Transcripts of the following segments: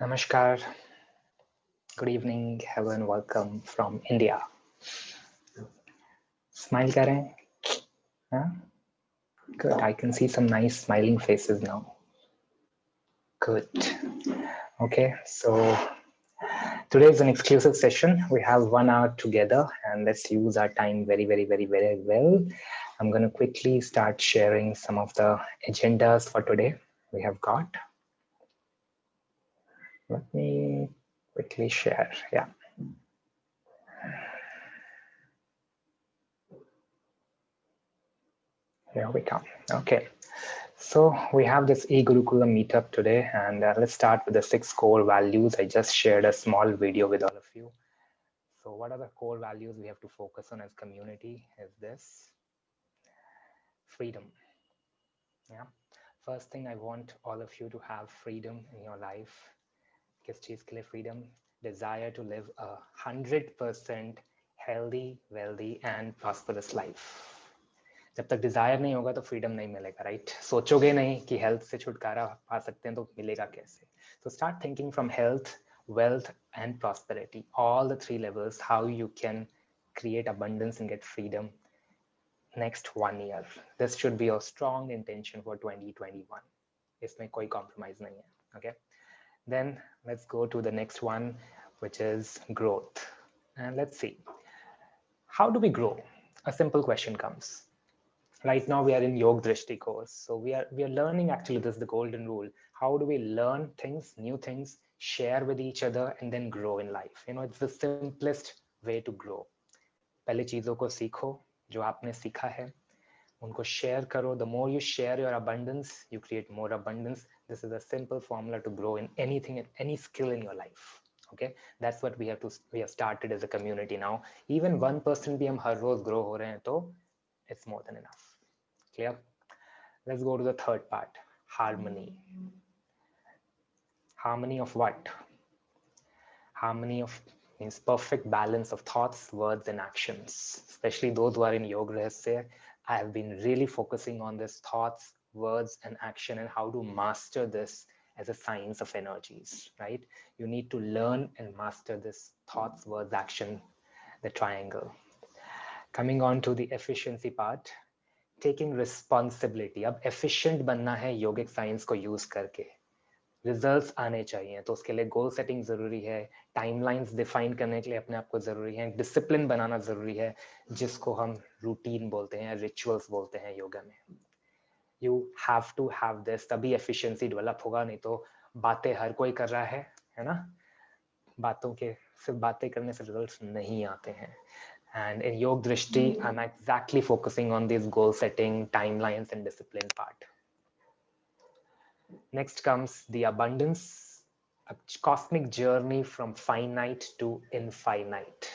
Namaskar. Good evening. Hello and welcome from India. Smile kare? Huh? Good. I can see some nice smiling faces now. Good. Okay, so today is an exclusive session. We have 1 hour together and let's use our time very well. I'm going to quickly start sharing some of the agendas for today we have got. Let me quickly share. Yeah. Here we come. Okay. So we have this eGurukulam meetup today, and let's start with the 6 core values. I just shared a small video with all of you. So what are the core values we have to focus on as community is this. Freedom. Yeah. First thing, I want all of you to have freedom in your life. किस चीज के लिए freedom? Desire to live a 100% healthy, wealthy and prosperous life. जब तक Dzire नहीं होगा तो freedom नहीं मिलेगा, राइट? सोचोगे नहीं कि हेल्थ से छुटकारा पा सकते हैं तो मिलेगा कैसे? So start thinking from health, wealth and prosperity, all the 3 levels, how you can create abundance and get freedom next 1 year. This should be your strong intention for 2021. इसमें कोई compromise नहीं है, okay? Then let's go to the next one, which is growth. And let's see, how do we grow? A simple question comes. Right now we are in Yog Drishti course. So we are learning, actually this is the golden rule. How do we learn things, new things, share with each other and then grow in life? You know, it's the simplest way to grow. पहले चीजों को सीखो जो आपने सीखा है, उनको share करो. The more you share your abundance, you create more abundance. This is a simple formula to grow in anything, any skill in your life. Okay, that's what we have started as a community now. Even 1% भी हम हर रोज grow हो रहे हैं तो it's more than enough. Clear? Let's go to the third part. Harmony. Harmony of what? Harmony of means perfect balance of thoughts, words and actions. Especially those who are in Yoga Rahasya, I have been really focusing on this thoughts, words and action and how to master this as a science of energies, right? You need to learn and master this thoughts, words, action, the triangle. Coming on to the efficiency part. Taking responsibility. अब efficient बनना है योगिक science को use करके, results आने चाहिए, तो उसके लिए गोल सेटिंग जरूरी है, टाइमलाइंस डिफाइन करने के लिए अपने आप को जरूरी है, डिसिप्लिन बनाना जरूरी है, जिसको हम रूटीन बोलते हैं, रिचुअल्स बोलते हैं योगा में. You have to have this, तभी एफिशिएंसी डेवलप होगा, नहीं तो बातें हर कोई कर रहा है ना, बातों के सिर्फ बातें करने से रिजल्ट्स नहीं आते हैं. And in Yog Drishti, I'm exactly focusing on these goal setting, timelines and discipline part. Next comes the abundance, a cosmic journey from finite to infinite.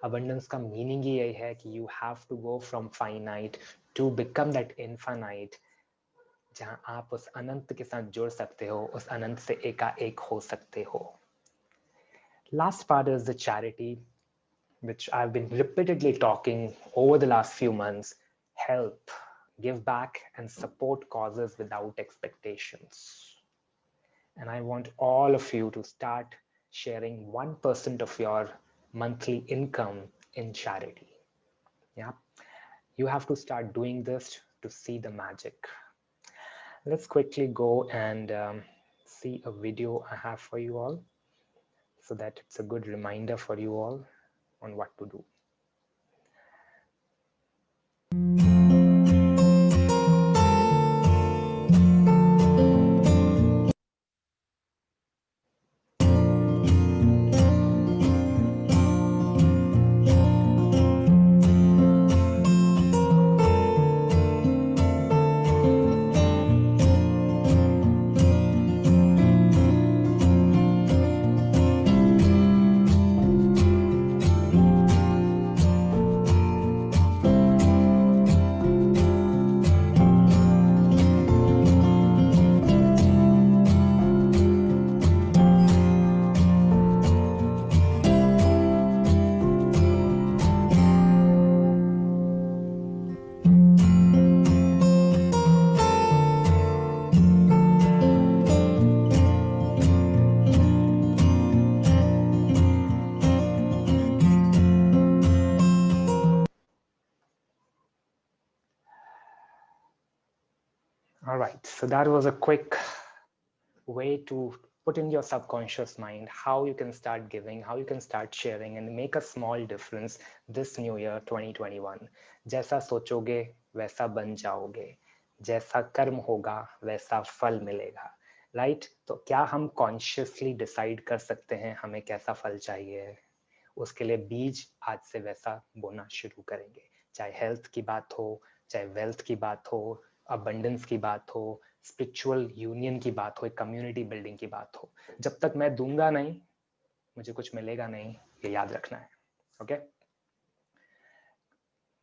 Abundance का meaning ही यही है कि you have to go from finite to become that infinite, जहां आप उस अनंत के साथ जुड़ सकते हो, उस अनंत से एकाएक हो सकते हो. Last part is the charity, which I've been repeatedly talking over the last few months. Help, give back and support causes without expectations. And I want all of you to start sharing 1% of your monthly income in charity. Yeah, you have to start doing this to see the magic. Let's quickly go and see a video I have for you all, so that it's a good reminder for you all on what to do. All right, so that was a quick way to put in your subconscious mind how you can start giving, how you can start sharing and make a small difference this new year 2021. जैसा सोचोगे वैसा बन जाओगे, जैसा कर्म होगा वैसा फल मिलेगा, राइट? तो क्या हम कॉन्शियसली डिसाइड कर सकते हैं हमें कैसा फल चाहिए? उसके लिए बीज आज से वैसा बोना शुरू करेंगे, चाहे हेल्थ की बात हो, चाहे वेल्थ की बात हो, अबंडेंस की बात हो, स्पिरिचुअल यूनियन की बात हो, कम्युनिटी बिल्डिंग की बात हो। जब तक मैं दूंगा नहीं मुझे कुछ मिलेगा नहीं, ये याद रखना है। Okay,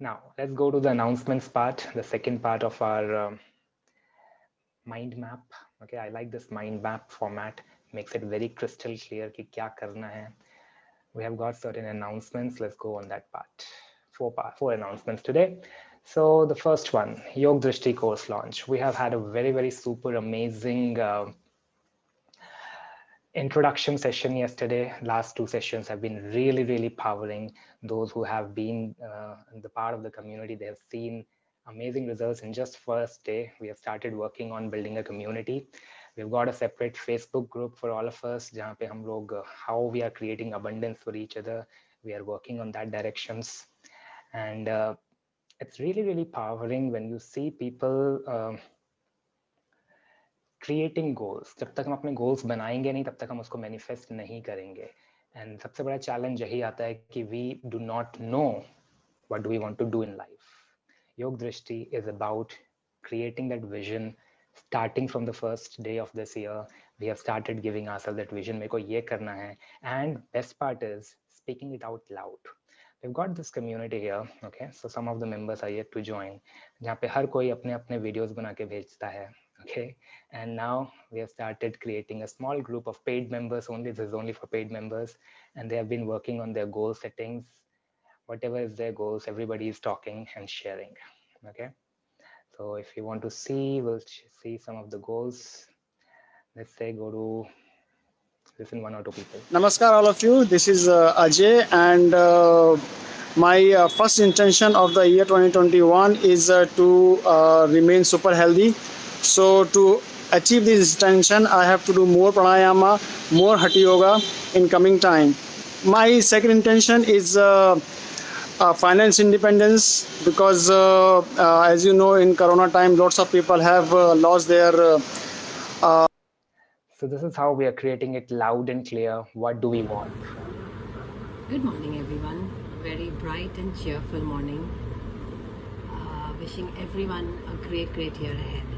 now let's go to the announcements part, the second part of our mind map. Okay, I like this mind map format, makes it very crystal clear कि क्या करना है. We have got certain announcements. Let's go on that part. Four announcements today. So the first one, Yog Drishti course launch. We have had a very super amazing introduction session yesterday. Last two sessions have been really powering. Those who have been the part of the community, they have seen amazing results in just first day. We have started working on building a community. We've got a separate Facebook group for all of us, जहाँ पे हम लोग how we are creating abundance for each other. We are working on that directions, and it's really powering when you see people creating goals. जब तक हम अपने goals बनाएंगे नहीं तब तक हम उसको मैनिफेस्ट नहीं करेंगे. एंड सबसे बड़ा चैलेंज यही आता है कि we do not know what do we want to do in life. Yog drishti is about creating that vision starting from the first day of this year. We have started giving ourselves that vision, मेरे को ये करना है. And best part is speaking it out loud. We've got this community here, okay? So some of the members are yet to join, जहाँ पे हर कोई अपने अपने videos बना के भेजता है. Okay, and now we have started creating a small group of paid members only. This is only for paid members, and they have been working on their goal settings. Whatever is their goals, everybody is talking and sharing. Okay, so if you want to see, we'll see some of the goals. Let's say go to listen one or two people. Namaskar all of you. This is Ajay, and my first intention of the year 2021 is to remain super healthy. So to achieve this intention, I have to do more pranayama, more hatha yoga in coming time. My second intention is finance independence, because as you know, in Corona time, lots of people have lost their So this is how we are creating it loud and clear. What do we want? Good morning, everyone. A very bright and cheerful morning. Wishing everyone a great year ahead.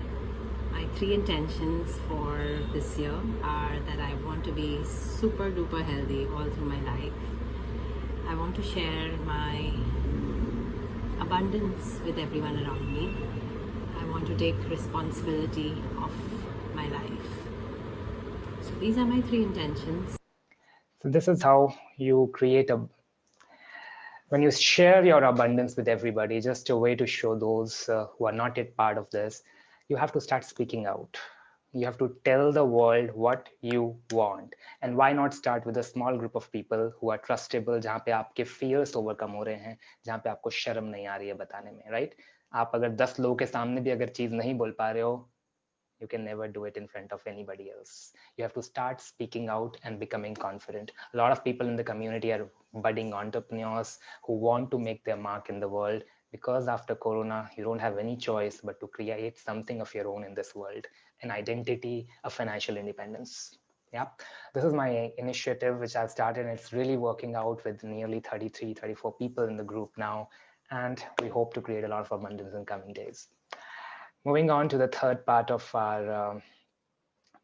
My three intentions for this year are that I want to be super duper healthy all through my life. I want to share my abundance with everyone around me. I want to take responsibility of my life. So these are my three intentions. So this is how you create when you share your abundance with everybody, just a way to show those who are not yet part of this, you have to start speaking out. You have to tell the world what you want. And why not start with a small group of people who are trustable, जहाँ पे आपके fears overcome हो रहे हैं, जहाँ पे आपको शर्म नहीं आ रही है बताने में, right? आप अगर 10 लोगों के सामने भी अगर चीज नहीं बोल पा रहे हो, you can never do it in front of anybody else. You have to start speaking out and becoming confident. A lot of people in the community are budding entrepreneurs who want to make their mark in the world, because after Corona, you don't have any choice but to create something of your own in this world, an identity, a financial independence. Yeah, this is my initiative which I've started, and it's really working out with nearly 34 people in the group now, and we hope to create a lot of abundance in coming days. Moving on to the third part of our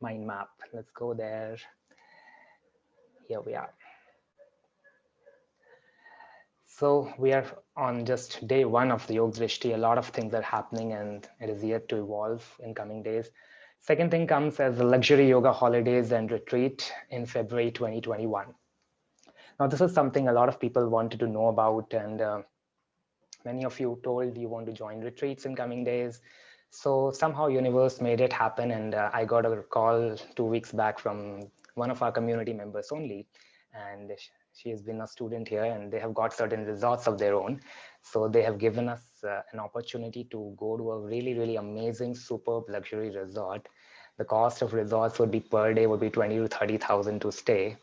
mind map. Let's go there. Here we are. So we are on just day one of the Yog Drishti. A lot of things are happening and it is yet to evolve in coming days. Second thing comes as the luxury yoga holidays and retreat in February 2021. Now this is something a lot of people wanted to know about, and many of you told you want to join retreats in coming days. So somehow universe made it happen, and I got a call 2 weeks back from one of our community members only, and She has been a student here, and they have got certain resorts of their own. So they have given us an opportunity to go to a really, really amazing, superb luxury resort. The cost of resorts would be per day would be 20 to 30,000 to stay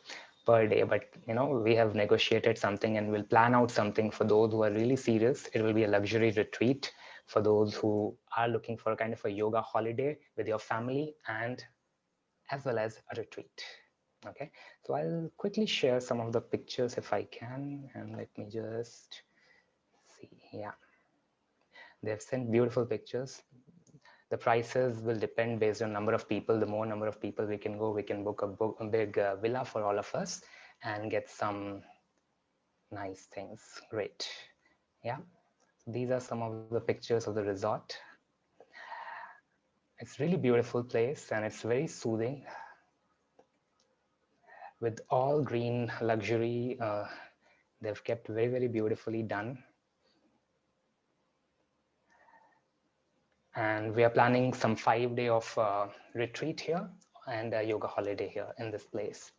per day. But we have negotiated something, and we'll plan out something for those who are really serious. It will be a luxury retreat for those who are looking for kind of a yoga holiday with your family, and as well as a retreat. Okay, so I'll quickly share some of the pictures if I can, and let me just see. Yeah, they've sent beautiful pictures. The prices will depend based on number of people. The more number of people we can go, we can book a big villa for all of us and get some nice things. Great. Yeah, so these are some of the pictures of the resort. It's really beautiful place, and it's very soothing with all green luxury. They've kept very, very beautifully done. And we are planning some 5-day of retreat here and a yoga holiday here in this place.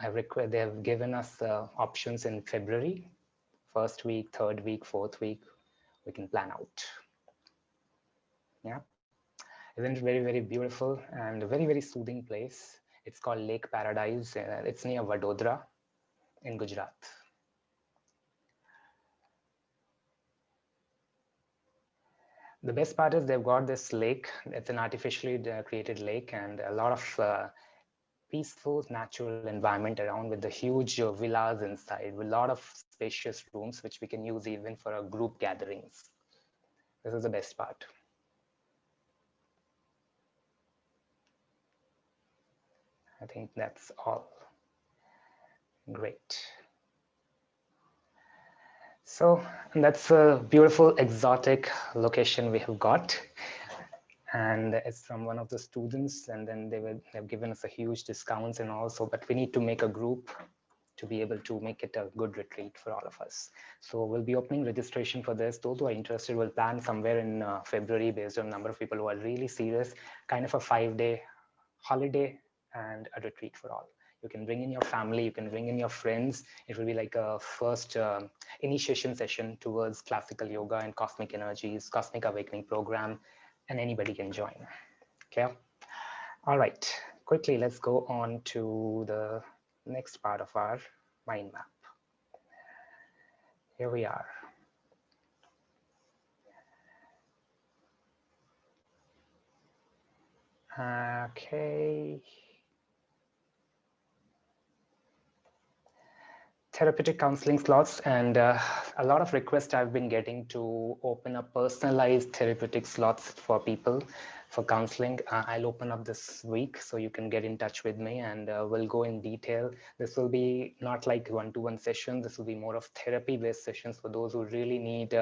They have given us options in February, first week, third week, fourth week. We can plan out. Yeah, isn't it very, very beautiful and a very, very soothing place? It's called Lake Paradise. It's near Vadodara in Gujarat. The best part is they've got this lake. It's an artificially created lake, and a lot of peaceful natural environment around, with the huge villas inside, with a lot of spacious rooms which we can use even for our group gatherings. This is the best part. I think that's all. Great. So that's a beautiful exotic location we have got, and it's from one of the students, and then they've given us a huge discounts and also, but we need to make a group to be able to make it a good retreat for all of us. So we'll be opening registration for this. Those who are interested will plan somewhere in February based on number of people who are really serious, kind of a 5-day holiday and a retreat for all. You can bring in your family, you can bring in your friends. It will be like a first initiation session towards classical yoga and cosmic energies, cosmic awakening program, and anybody can join. Okay. All right, quickly, let's go on to the next part of our mind map. Here we are. Okay. Therapeutic counseling slots, and a lot of requests I've been getting to open up personalized therapeutic slots for people for counseling. I'll open up this week so you can get in touch with me, and we'll go in detail. This will be not like one-to-one sessions. This will be more of therapy-based sessions for those who really need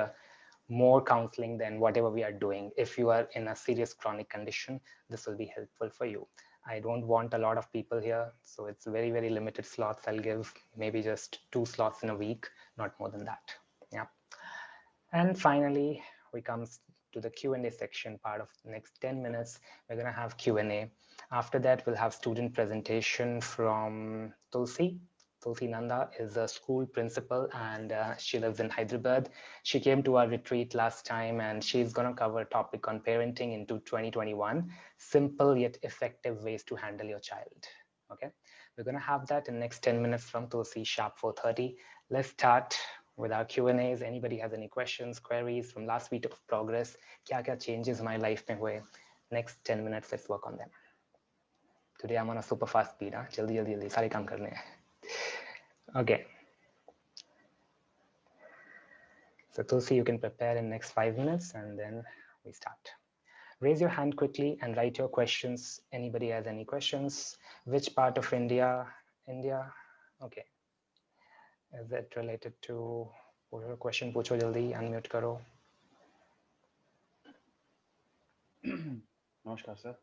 more counseling than whatever we are doing. If you are in a serious chronic condition, this will be helpful for you. I don't want a lot of people here, so it's very, very limited slots. I'll give maybe just 2 slots in a week, not more than that. Yeah. And finally, we come to the Q&A section part of the next 10 minutes. We're going to have Q&A. After that, we'll have student presentation from Tulsi. Tulsi Nanda is a school principal, and she lives in Hyderabad. She came to our retreat last time, and she's going to cover a topic on parenting into 2021, simple yet effective ways to handle your child. Okay, we're going to have that in the next 10 minutes from Tulsi, sharp 4:30. Let's start with our Q&As. Anybody has any questions, queries from last week of progress? Kya changes my life mein hue? Next 10 minutes, let's work on them. Today I'm on a super fast speed. Jaldi, sare kaam karne hain. Okay. So Tulsi, you can prepare in next 5 minutes, and then we start. Raise your hand quickly and write your questions. Anybody has any questions? Which part of India? India? Okay. Is it related to your question? Pucho jaldi, unmute karo. Namaskar, sir.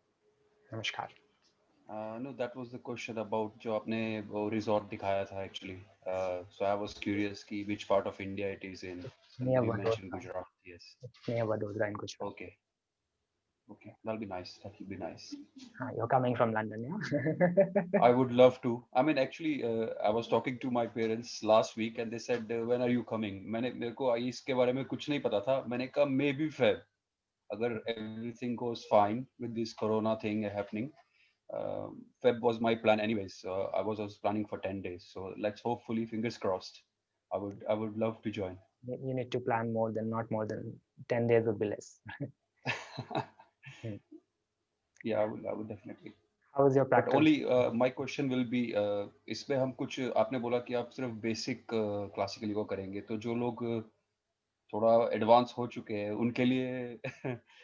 Namaskar. No, that was the question about जो आपने वो resort दिखाया था actually. So I was curious कि which part of India it is in. Near You Vadodara. mentioned Gujarat, yes. It's near Vadodara in Gujarat. Okay. Okay, that'll be nice. That'll be nice. You're coming from London, yeah? I would love to. I mean, actually, I was talking to my parents last week, and they said, "When are you coming?" मेरे को इसके बारे में कुछ नहीं पता था. मैंने कहा maybe Feb. अगर everything goes fine with this Corona thing happening, Feb was my plan anyways. I was planning for 10 days. So let's hopefully, fingers crossed. I would love to join. You need to plan more than, not more than 10 days would be less. Yeah, I would definitely. How was your But practice? only my question will be इसमें हम कुछ आपने बोला कि आप सिर्फ basic classically को करेंगे तो जो लोग थोड़ा एडवांस हो चुके हैं उनके लिए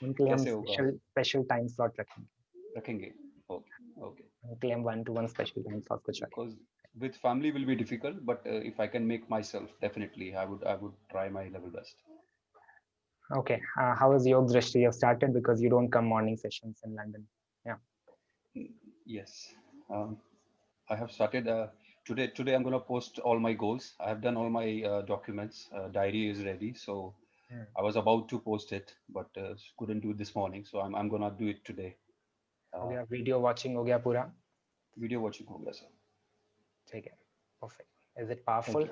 उनके लिए हम कैसे होगा स्पेशल टाइम स्लॉट रखेंगे ओके ओके उनके लिए हम 1-to-1 स्पेशल टाइम स्लॉट कुछ रखेंगे. because with family will be difficult but if I can make myself definitely I would try my level best. Okay, how is Yog Drishti? You have started because you don't come morning sessions in London. Yes, I have started today I'm going to post all my goals. I have done all my documents. Diary is ready, so I was about to post it but couldn't do it this morning, so I'm going to do it today. हो गया video watching हो गया पूरा. Video watching हो गया sir. ठीक है, perfect. Is it powerful?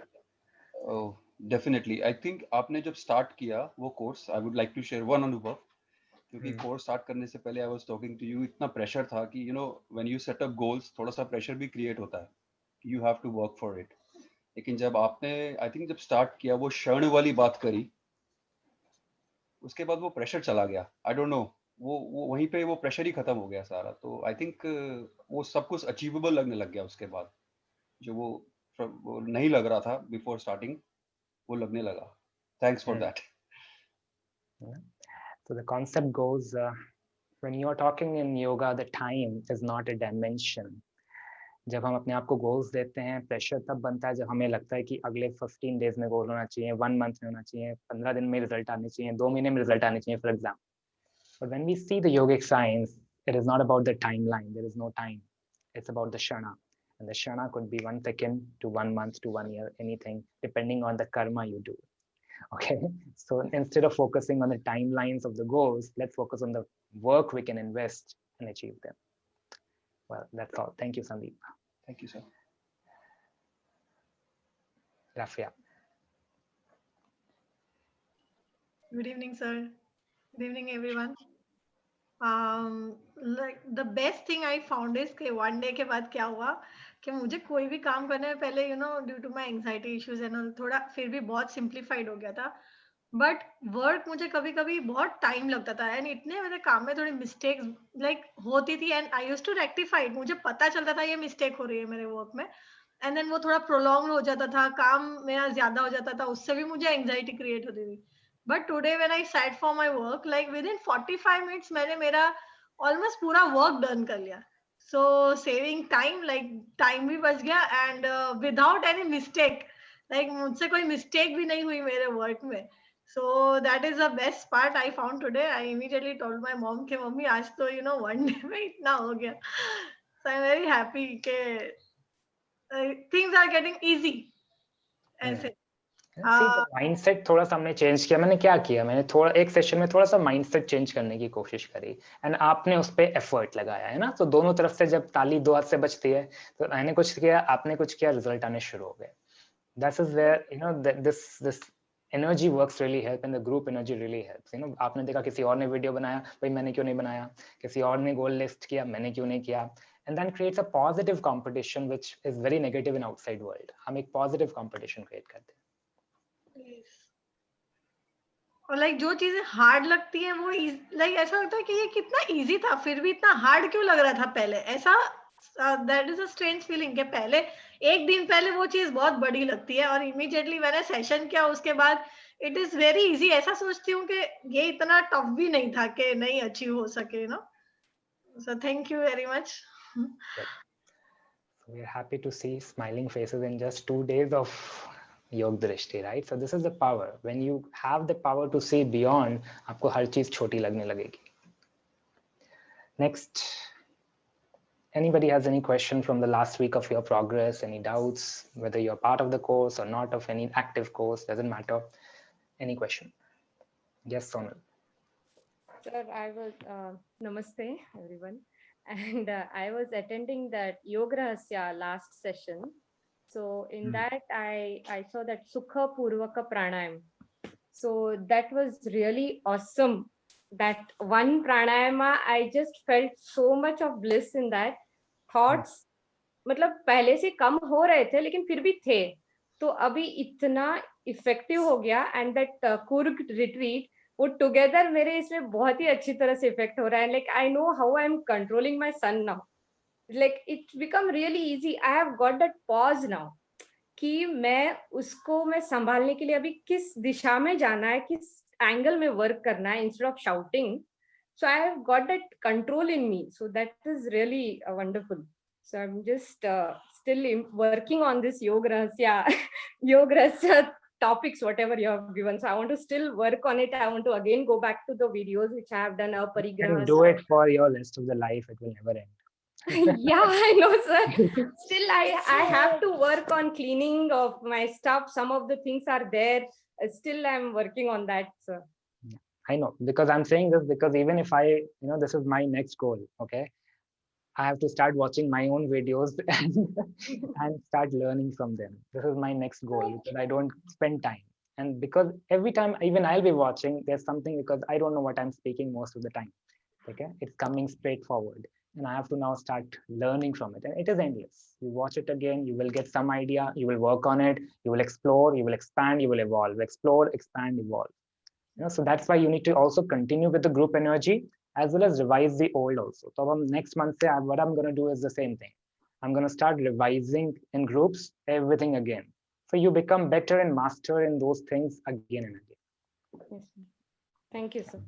Oh, definitely. I think आपने जब स्टार्ट किया वो course I would like to share one anubhav क्योंकि कोर्स स्टार्ट करने से पहले I was talking to you इतना प्रेशर था कि when you set up goals थोड़ा सा प्रेशर भी क्रिएट होता है. You have to work for it. लेकिन जब आपने आई थिंक जब स्टार्ट किया वो क्षण वाली बात करी उसके बाद वो प्रेशर चला गया. आई डोंट नो वो वहीं पे वो प्रेशर ही खत्म हो गया सारा. तो आई थिंक वो सब कुछ अचीवेबल लगने लग गया उसके बाद. जो वो नहीं लग रहा था बिफोर स्टार्टिंग वो लगने लगा. Thanks for that. So the concept goes, when you are talking in yoga, the time is not a dimension. जब हम अपने आप को गोल्स देते हैं, प्रेशर तब बनता है जब हमें लगता है कि अगले 15 डेज में गोल होना चाहिए, 1 मंथ में होना चाहिए, 15 दिन में रिजल्ट आने चाहिए, 2 महीने में रिजल्ट आने चाहिए, for example. But when we see the yogic science, it is not about the timeline. There is no time. It's about the shana. And the shana could be 1 second to 1 month to 1 year, anything, depending on the karma you do. Okay. So instead of focusing on the timelines of the goals, let's focus on the work we can invest and achieve them. Well, that's all. Thank you, Sandeep. Thank you, sir. Rafia. Good evening, sir. Good evening, everyone. Like the best thing I found is कि one day के बाद क्या हुआ कि मुझे कोई भी काम करने में पहले due to my anxiety issues and थोड़ा फिर भी बहुत सिंप्लीफाइड हो गया था. बट वर्क मुझे कभी कभी बहुत टाइम लगता था एंड इतने मेरे काम में थोड़ी मिस्टेक्स लाइक होती थी and I use to rectified. मुझे पता चलता था ये मिस्टेक हो रही है मेरे वर्क में एंड देन वो थोड़ा प्रोलॉन्ग हो जाता था, काम मेरा ज्यादा हो जाता था, उससे भी मुझे एंग्जाइटी क्रिएट होती थी. But today when I set for my work like with in 45 minutes मैंने मेरा ऑलमोस्ट पूरा वर्क डन कर लिया. सो सेविंग टाइम, लाइक टाइम भी बच गया and without any mistake, like मुझसे कोई मिस्टेक भी नहीं हुई मेरे वर्क में. So that is the best part I found today. I immediately told my mom कि मम्मी आज तो one day में इतना हो गया. So I'm very happy कि things are getting easy. ऐसे. माइंडसेट थोड़ा सा हमने चेंज किया. मैंने क्या किया, मैंने थोड़ा एक सेशन में थोड़ा सा माइंडसेट चेंज करने की कोशिश करी एंड आपने उस पर एफर्ट लगाया है ना. तो दोनों तरफ से जब ताली दो हाथ से बजती है तो मैंने कुछ किया, आपने कुछ किया, रिजल्ट आने शुरू हो गए. That is where this energy works really help and the group energy really helps. आपने देखा किसी और ने वीडियो बनाया, भाई मैंने क्यों नहीं बनाया, किसी और ने गोल लिस्ट किया, मैंने क्यों नहीं किया, and then creates a positive competition which is very negative in outside world. हम एक positive competition create करते हैं. और लाइक जो चीजें हार्ड लगती है वो लाइक ऐसा लगता है कि ये कितना इजी था फिर भी इतना हार्ड क्यों लग रहा था पहले. ऐसा that is a strange feeling कि पहले एक दिन पहले वो चीज बहुत बड़ी लगती है और इमीडिएटली मैंने सेशन किया उसके बाद इट इज वेरी इजी. ऐसा सोचती हूँ कि ये इतना टफ भी नहीं था कि नहीं अचीव हो सके. So thank you very much. We are happy to see smiling faces in just 2 days of Yog Drishti, right? So this is the power. When you have the power to see beyond, आपको हर चीज छोटी लगने लगेगी. Next, anybody has any question from the last week of your progress, any doubts, whether you're part of the course or not of any active course, doesn't matter. Any question? Yes, Sonal. Sir, I was Namaste, everyone, and I was attending that Yoga Rahasya last session. So in that, I saw that Sukha Purvaka Pranayam. So that was really awesome. That one pranayama, I just felt so much of bliss in that. Thoughts, मतलब पहले से कम हो रहे थे लेकिन फिर भी थे. तो अभी इतना इफेक्टिव हो गया एंड दैट कुर्ग रिट्रीट वो टुगेदर मेरे इसमें बहुत ही अच्छी तरह से इफेक्ट हो रहा है. Like I know how I am controlling my son now. Like it become really easy. I have got that pause now कि मैं संभालने के लिए अभी किस दिशा में जाना है, किस एंगल में वर्क करना है instead of shouting. So I have got that control in me. So that is really wonderful. So I'm just still working on this yoga rahasya, yoga rahasya topics, whatever you have given. So I want to still work on it. I want to again go back to the videos which I have done. You can Parigraha. do it for your rest of the life. It will never end. Yeah, I know, sir. Still, I have to work on cleaning of my stuff. Some of the things are there. Still, I'm working on that, sir. I know, because I'm saying this because even if I, this is my next goal, okay? I have to start watching my own videos and start learning from them. This is my next goal because I don't spend time. And because every time, even I'll be watching, there's something because I don't know what I'm speaking most of the time. Okay? It's coming straightforward. And I have to now start learning from it. And it is endless. You watch it again, you will get some idea, you will work on it, you will explore, you will expand, you will evolve. Explore, expand, evolve. So that's why you need to also continue with the group energy as well as revise the old also. So next month, what I'm going to do is the same thing. I'm going to start revising in groups everything again. So you become better and master in those things again and again. Yes, sir. Thank you, sir.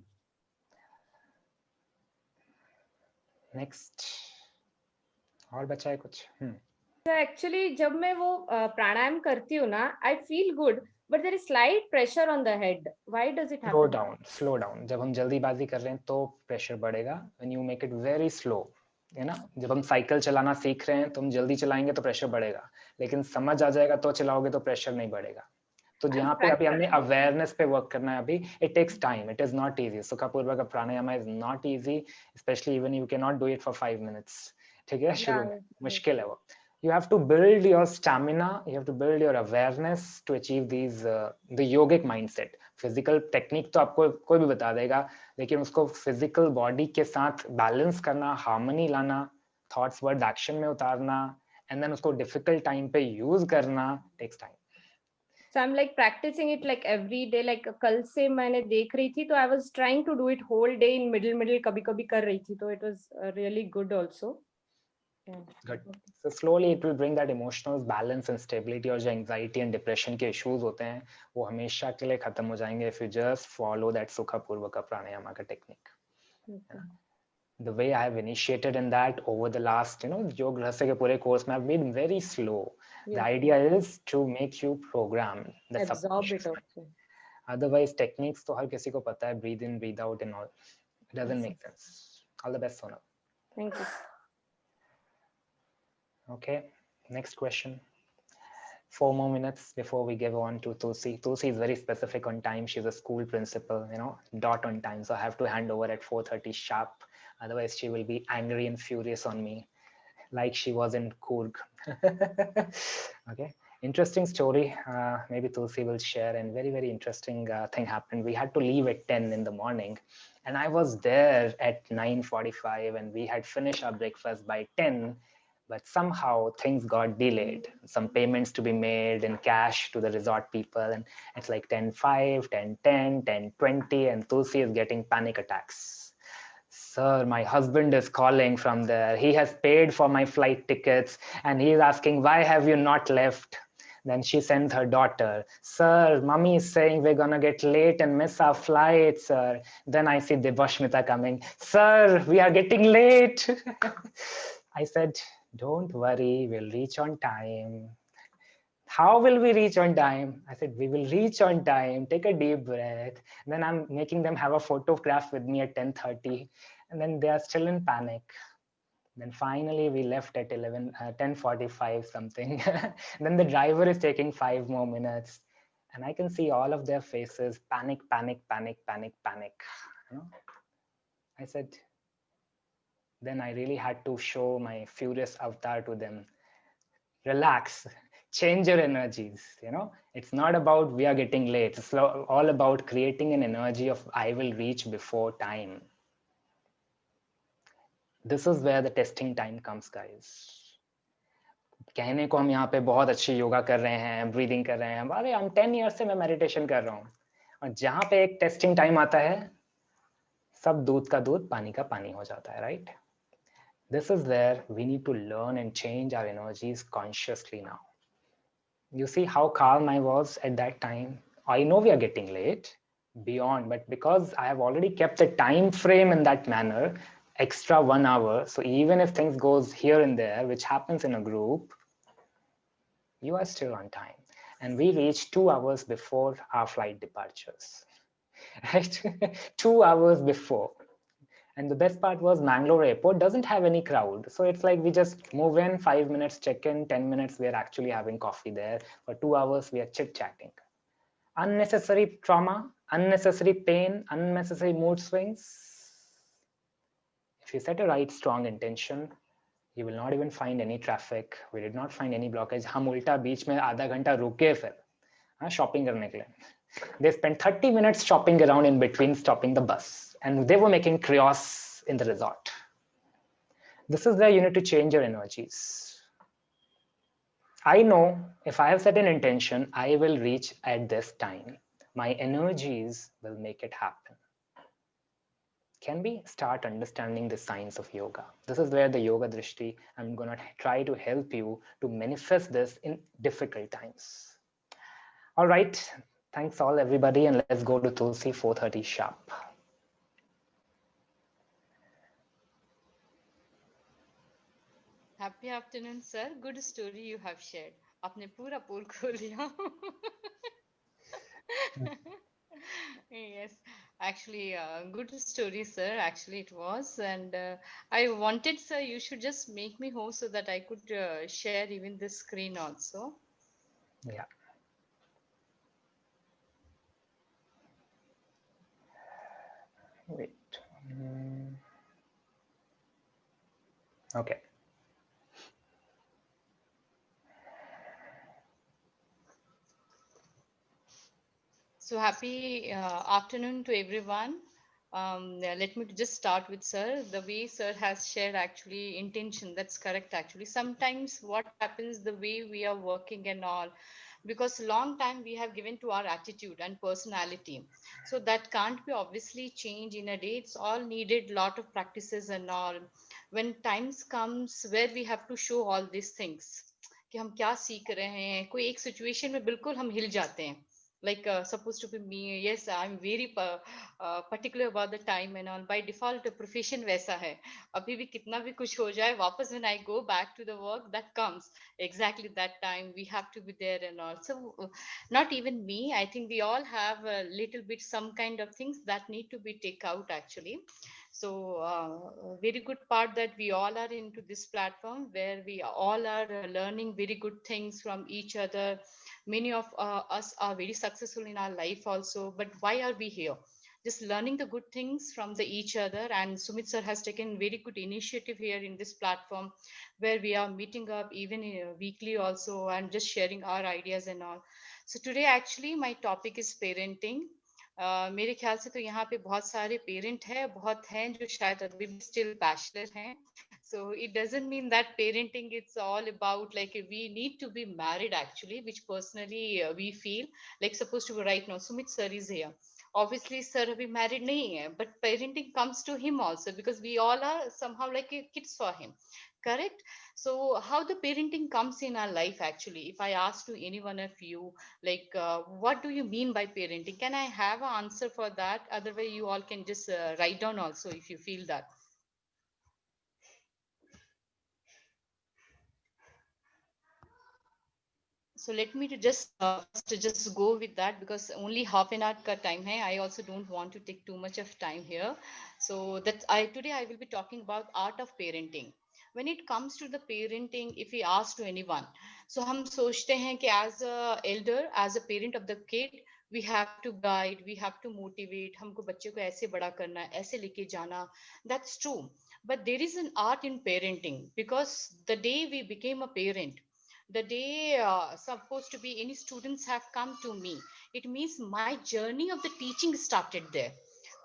Next. और बचा है कुछ? Actually, जब मैं वो प्राणायाम करती हूँ ना, I feel good, but there is slight pressure on the head. Why does it happen? Slow down. जब हम जल्दीबाजी कर रहे हैं तो प्रेशर बढ़ेगा. When you make it very slow, है ना? जब हम साइकिल चलाना सीख रहे हैं तो हम जल्दी चलाएंगे तो प्रेशर बढ़ेगा. लेकिन समझ आ जाएगा तो चलाओगे तो प्रेशर नहीं बढ़ेगा. तो जहाँ पे अभी हमने अवेयरनेस पे वर्क करना है अभी, it takes time. It is not easy. सुखापूर्वक pranayama is not easy, especially even you cannot do it for 5 minutes. ठीक है? शुरू में मुश्किल है वो. You have to build your stamina, you have to build your awareness to achieve these the yogic mindset. Physical technique तो आपको कोई भी बता देगा, लेकिन उसको physical body के साथ balance करना, harmony लाना, thoughts words action में उतारना, and then उसको difficult time पे use करना takes time. So I'm like practicing it like every day. Like कल से मैंने देख रही थी, तो I was trying to do it whole day in middle कभी-कभी कर रही थी, तो it was really good also. Yeah. Good. So slowly it will bring that emotional balance and stability. और जो anxiety and depression के issues होते हैं वो हमेशा के लिए खत्म हो जाएंगे if you just follow that Sukha Purvaka Pranayama का technique. Okay. The way I have initiated in that over the last, Yoga Rahasya के पूरे course में I've been very slow. Yeah. The idea is to make you program the subconscious. Otherwise techniques तो हर किसी को पता है, breathe in, breathe out and all. It doesn't make sense. All the best, Sonal. Thank you. Okay, next question. 4 more minutes before we give on to Tulsi. Tulsi is very specific on time. She's a school principal, dot on time. So I have to hand over at 4:30 sharp. Otherwise, she will be angry and furious on me, like she was in Coorg. Okay, interesting story. Maybe Tulsi will share. And very, very interesting thing happened. We had to leave at 10 in the morning. And I was there at 9:45 and we had finished our breakfast by 10. But somehow things got delayed. Some payments to be made in cash to the resort people. And it's like 10:05, 10:10, 10:20, and Tulsi is getting panic attacks. Sir, my husband is calling from there. He has paid for my flight tickets and he's asking, why have you not left? Then she sends her daughter, sir, mommy is saying we're gonna get late and miss our flight, sir. Then I see Debashmita coming, sir, we are getting late. I said, don't worry, we'll reach on time. How will we reach on time? I said, we will reach on time. Take a deep breath. And then I'm making them have a photograph with me at 10:30. And then they are still in panic. Then finally we left at 10:45 something. Then the driver is taking 5 more minutes. And I can see all of their faces, panic, panic, panic, panic, panic. I said, then I really had to show my furious avatar to them. Relax, change your energies. It's not about we are getting late. It's all about creating an energy of I will reach before time. This is where the testing time comes, guys. कहने को हम यहाँ पे बहुत अच्छी योगा कर रहे हैं, ब्रीदिंग कर रहे हैं, अरे हम 10 ईयर्स से मैं मेडिटेशन कर रहा हूँ, और जहाँ पे एक टेस्टिंग टाइम आता है, सब दूध का दूध पानी का पानी हो जाता है, right? This is where we need to learn and change our energies consciously now. You see how calm I was at that time. I know we are getting late beyond, but because I have already kept the time frame in that manner, extra 1 hour, so even if things goes here and there, which happens in a group, you are still on time. And we reached 2 hours before our flight departures, right? 2 hours before. And the best part was Mangalore airport doesn't have any crowd. So it's like we just move in, 5 minutes check in, 10 minutes we are actually having coffee there. For 2 hours we are chit chatting. Unnecessary trauma, unnecessary pain, unnecessary mood swings. If you set a right strong intention, you will not even find any traffic. We did not find any blockage. हम उल्टा बीच में आधा घंटा रुके फिर shopping करने के लिए. They spent 30 minutes shopping around in between stopping the bus, and they were making chaos in the resort. This is where you need to change your energies. I know if I have set an intention, I will reach at this time. My energies will make it happen. Can we start understanding the science of yoga? This is where the Yoga Drishti, I'm going to try to help you to manifest this in difficult times. All right. Thanks all everybody, and let's go to Tulsi 4:30 sharp. Happy afternoon, sir. Good story you have shared. आपने पूरा पोल खोल लिया. Yes, actually, good story, sir. Actually, it was, and I wanted, sir, you should just make me host so that I could share even the screen also. Yeah. Wait. Okay. So happy afternoon to everyone. Let me just start with sir. The way sir has shared actually intention, that's correct actually. Sometimes what happens, the way we are working and all, because long time we have given to our attitude and personality. So that can't be obviously changed in a day. It's all needed lot of practices and all. When times comes where we have to show all these things, कि हम क्या सीख रहे हैं, कोई एक situation में बिल्कुल हम हिल जाते हैं. Like supposed to be me, yes, I'm very particular about the time and all. By default profession वैसा है, अभी भी कितना भी कुछ हो जाए, वापस when I go back to the work, that comes exactly that time we have to be there and all. So not even me, I think we all have a little bit some kind of things that need to be take out actually. So very good part that we all are into this platform where we all are learning very good things from each other. Many of us are very successful in our life also, but why are we here? Just learning the good things from the each other. And Sumit sir has taken very good initiative here in this platform where we are meeting up even weekly also and just sharing our ideas and all. So today actually my topic is parenting. मेरे ख्याल से तो यहाँ पे बहुत सारे parent हैं, बहुत हैं जो शायद अभी भी स्टिल बैचलर हैं. So it doesn't mean that parenting it's all about like we need to be married actually, which personally we feel like supposed to be right now. Sumit sir is here. Obviously sir abhi married nahi hai, but parenting comes to him also because we all are somehow like kids for him. Correct? So how the parenting comes in our life actually, if I ask to any one of you, like what do you mean by parenting? Can I have an answer for that? Otherwise you all can just write down also if you feel that. So let me to just go with that because only half an hour ka time hai. I also don't want to take too much of time here. So that today I will be talking about art of parenting. When it comes to the parenting, if we ask to anyone, so हम सोचते हैं कि as a elder, as a parent of the kid, we have to guide, we have to motivate, हमको बच्चे को ऐसे बड़ा करना है, ऐसे लेके जाना. That's true. But there is an art in parenting, because the day we became a parent, the day supposed to be any students have come to me, it means my journey of the teaching started there.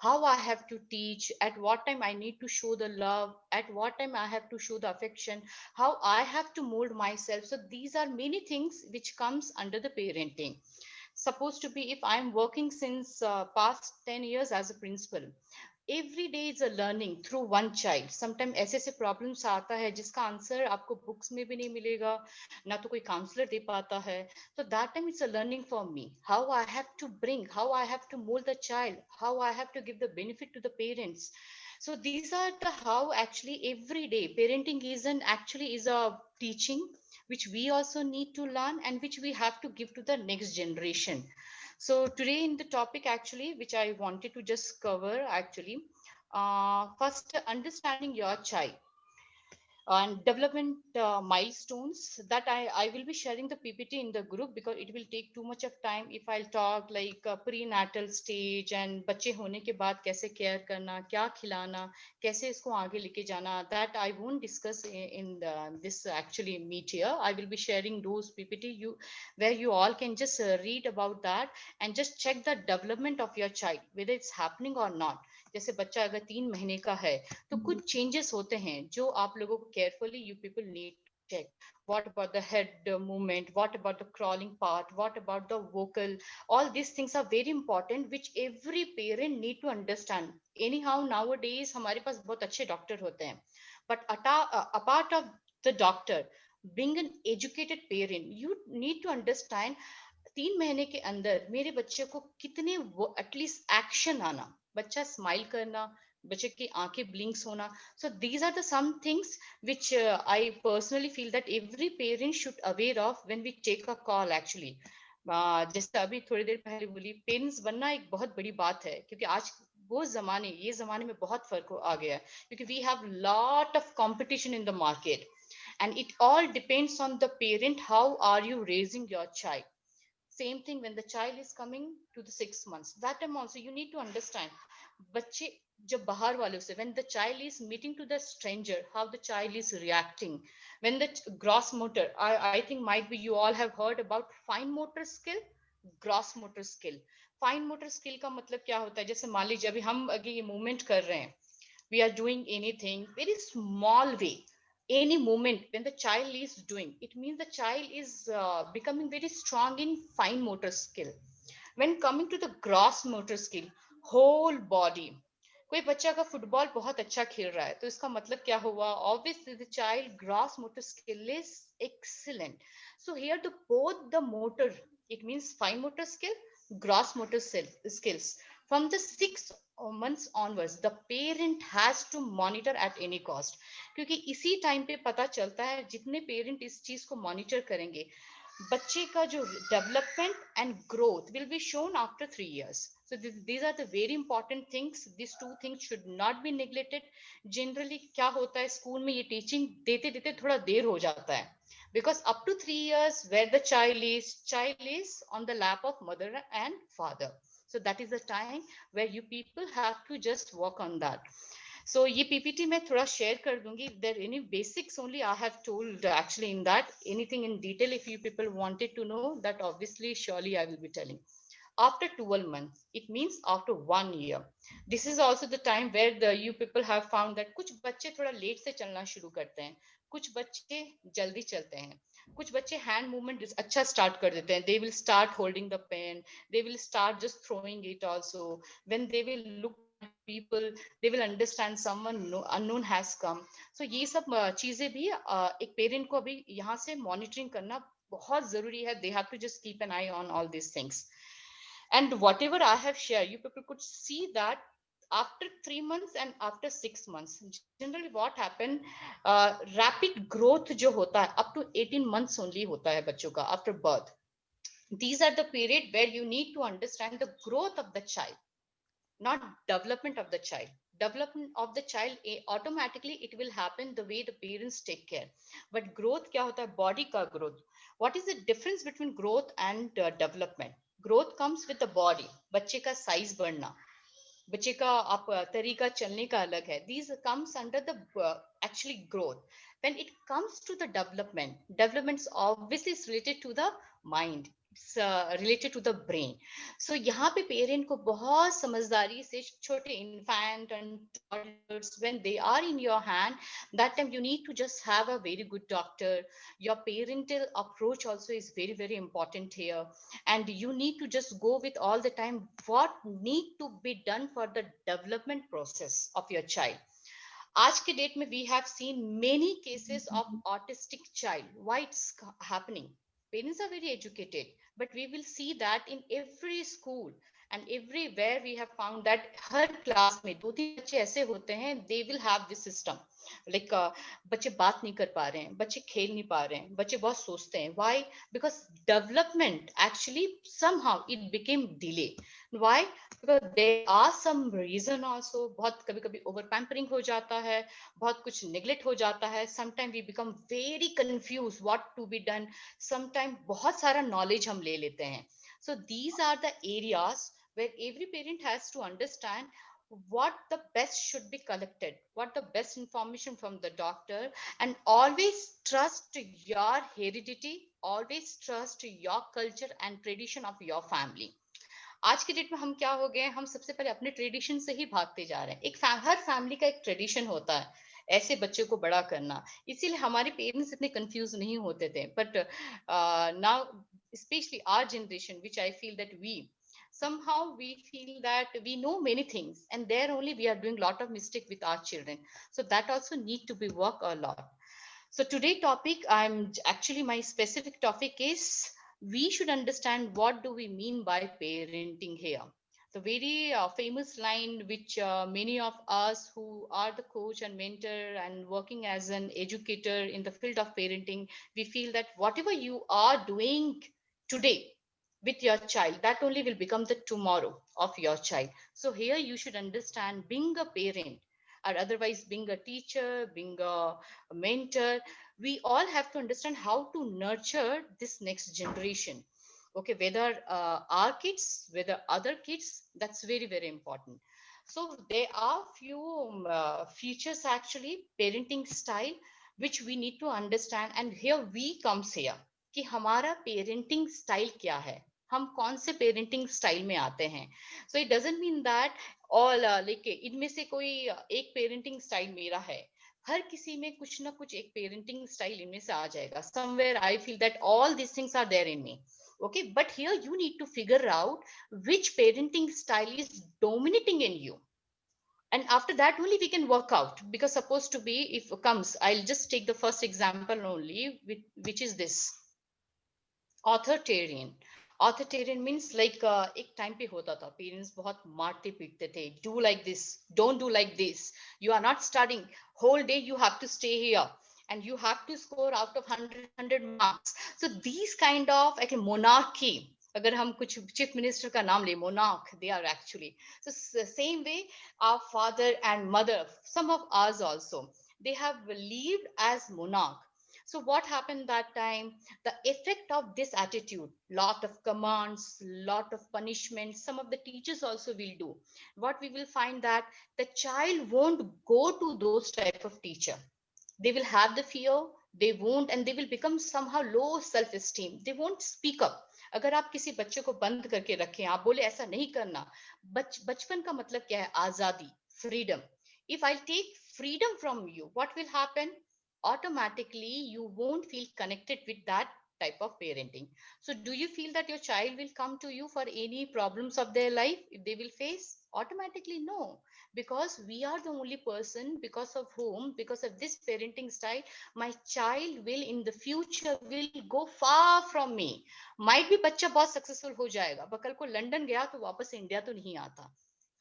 How I have to teach, at what time I need to show the love, at what time I have to show the affection, how I have to mold myself. So these are many things which comes under the parenting. Supposed to be, if I'm working since past 10 years as a principal, every day is a learning through one child. Sometimes ऐसे ऐसे problems आता है जिसका answer आपको books में भी नहीं मिलेगा, ना तो कोई काउंसलर दे पाता है. So that time it's a learning for me, how I have to bring, how I have to mold the child, how I have to give the benefit to the parents. So these are the how actually every day parenting is an actually is a teaching which we also need to learn and which we have to give to the next generation. So today in the topic actually, which I wanted to just cover actually, first understanding your child and development milestones, that I will be sharing the PPT in the group because it will take too much of time if I'll talk like prenatal stage and बच्चे होने के बाद कैसे care करना, क्या खिलाना, कैसे इसको आगे लेके जाना. That I won't discuss in this actually meet here. I will be sharing those PPT where you all can just read about that and just check the development of your child, whether it's happening or not. जैसे बच्चा अगर 3 महीने का है तो कुछ changes होते हैं जो आप लोगों को carefully you people need to check. What about the head movement, what about the crawling part, what about the vocal, all these things are very important which every parent need to understand. Anyhow nowadays हमारे पास बहुत अच्छे doctor होते हैं, but apart of the doctor, being an educated parent, you need to understand 3 महीने के अंदर मेरे बच्चे को कितने एटलीस्ट एक्शन आना, बच्चा स्माइल करना, बच्चे की आंखें ब्लिंक्स होना. So these are the some things which I personally feel that every parent should aware of when we take a call actually. जैसे अभी थोड़ी देर पहले बोली, पेरेंट्स बनना एक बहुत बड़ी बात है क्योंकि आज वो ये जमाने में बहुत फर्क आ गया है क्योंकि we have lot of competition in the market and it all depends on the parent, how are you raising your child. Same thing when the child is coming to the 6 months, that time also you need to understand बच्चे जब बाहर वालों से, when the child is meeting to the stranger, how the child is reacting. When the gross motor, I think might be you all have heard about fine motor skill, gross motor skill. Fine motor skill का मतलब क्या होता है, जैसे मान लीजिए अभी हम अगर ये मूवमेंट कर रहे हैं, we are doing anything very small way, any movement when the child is doing, it means the child is becoming very strong in fine motor skill. When coming to the gross motor skill, whole body. कोई बच्चा अगर football बहुत अच्छा खेल रहा है तो इसका मतलब क्या हुआ, obviously the child gross motor skill is excellent. So here the both the motor, it means fine motor skill, gross motor skills, from the 6 months onwards the parent has to monitor at any cost. क्योंकि इसी time पे पता चलता है, जितने parent इस चीज को मॉनिटर करेंगे, बच्चे का जो development and growth will be shown after 3 years. So these are the very important things. These two things should not be neglected. Generally क्या होता है स्कूल में, ये टीचिंग देते देते थोड़ा देर हो जाता है because up to 3 years where the child is on the lap of mother and father. So that is the time where you people have to just work on that. So ये PPT मैं थोड़ा share कर दूंगी. If there any basics only I have told actually in that. Anything in detail if you people wanted to know, that obviously surely I will be telling. After 12 months, it means after 1 year. This is also the time where the you people have found that कुछ बच्चे थोड़ा late से चलना शुरू करते हैं, कुछ बच्चे जल्दी चलते हैं, कुछ बच्चे हैंड मूवमेंट अच्छा स्टार्ट कर देते हैं. They will start holding the pen, they will start just throwing it also. When they will look people, they will understand someone unknown has come. So ये सब चीजें भी एक पेरेंट को अभी यहाँ से मॉनिटरिंग करना बहुत जरूरी है. They have to just keep an eye on all these things. And whatever I have shared, you people could see that after 3 months and after 6 months, generally what happened, rapid growth जो होता है up to 18 months only होता है बच्चों का after birth. These are the period where you need to understand the growth of the child, not development of the child. Development of the child automatically it will happen the way the parents take care. But growth क्या होता है, body का growth. What is the difference between growth and development? Growth comes with the body, बच्चे का size बढ़ना, बच्चे का आप तरीका चलने का अलग है. These comes under the actually growth. When it comes to the development obviously is related to the mind. It's related to the brain. So यहाँ पे पेरेंट को बहुत समझदारी से छोटे infant and toddlers, when they are in your hand, that time you need to just have a very good doctor. Your parental approach also is very, very important here, and you need to just go with all the time what need to be done for the development process of your child. आज के date में we have seen many cases of autistic child. Why it's happening? Parents are very educated, but we will see that in every school and everywhere we have found that her class में 2-3 बच्चे ऐसे होते हैं, they will have this system. Like बच्चे बात नहीं कर पा रहे हैं, बच्चे खेल नहीं पा रहे हैं, बच्चे बहुत सोचते हैं. Why? Because development actually somehow it became delay. Why? Because there are some reason also. बहुत कभी कभी over pampering हो जाता है, बहुत कुछ neglect हो जाता है. Sometimes we become very confused what to be done. Sometimes बहुत सारा knowledge हम ले लेते हैं. So these are the areas where every parent has to understand what the best should be collected, what the best information from the doctor, and always trust your heredity, always trust your culture and tradition of your family. आज के date में हम क्या हो गए, हम सबसे पहले अपने ट्रेडिशन से ही भागते जा रहे हैं. हर फैमिली का एक ट्रेडिशन होता है ऐसे बच्चे को बड़ा करना, इसीलिए हमारे पेरेंट्स इतने कंफ्यूज नहीं होते थे. But now especially our generation, which I feel that somehow we feel that we know many things, and there only we are doing lot of mistake with our children. So that also need to be work a lot. So today topic, my specific topic is, we should understand what do we mean by parenting here. The very famous line which many of us who are the coach and mentor and working as an educator in the field of parenting, we feel that whatever you are doing today with your child, that only will become the tomorrow of your child. So here you should understand, being a parent or otherwise being a teacher, being a mentor, we all have to understand how to nurture this next generation. Okay, whether our kids, whether other kids, that's very, very important. So there are few features actually, parenting style, which we need to understand. And here we comes here कि हमारा parenting style क्या है, हम कौन से parenting style में आते हैं. So it doesn't mean that all like इनमें से कोई एक पेरेंटिंग स्टाइल मेरा है. हर किसी में कुछ ना कुछ एक पेरेंटिंग स्टाइल इनमें से आ जाएगा. Somewhere I feel that all this things are there in me. Okay, but here you need to figure out which parenting style is dominating in you, and after that only we can work out. Because supposed to be, if comes, I'll just take the first example only, which is this authoritarian. Authoritarian means like एक time पे होता था, parents बहुत मारते पीटते थे. Do like this, don't do like this, you are not studying, whole day you have to stay here and you have to score out of 100 marks. So these kind of like a monarchy, अगर हम कुछ chief minister का नाम ले, monarch they are actually. So same way our father and mother, some of us also, they have lived as monarch. So what happened that time, the effect of this attitude, lot of commands, lot of punishment, some of the teachers also will do. What we will find that the child won't go to those type of teacher. They will have the fear, they won't, and they will become somehow low self esteem, they won't speak up. अगर आप किसी बच्चे को बंद करके रखें, आप बोले ऐसा नहीं करना, बचपन का मतलब क्या है, आजादी, freedom. If I take freedom from you, what will happen? Automatically you won't feel connected with that type of parenting. So do you feel that your child will come to you for any problems of their life if they will face? Automatically no, because we are the only person because of whom, because of this parenting style, my child will in the future will go far from me. Might be बच्चा बहुत successful हो जाएगा, पर कल को London गया तो वापस इंडिया तो नहीं आता,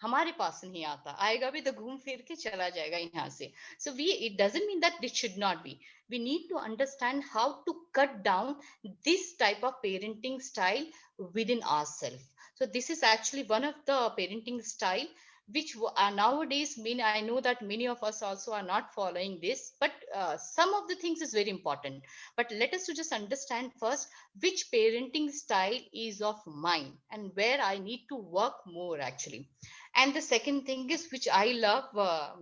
हमारे पास नहीं आता, आएगा भी तो घूम फिर के चला जाएगा यहाँ से. So it doesn't mean that this should not be. We need to understand how to cut down this type of parenting style within ourselves. So this is actually one of the parenting style which nowadays I know that many of us also are not following this, but some of the things is very important. But let us to just understand first which parenting style is of mine and where I need to work more actually. And the second thing is which I love,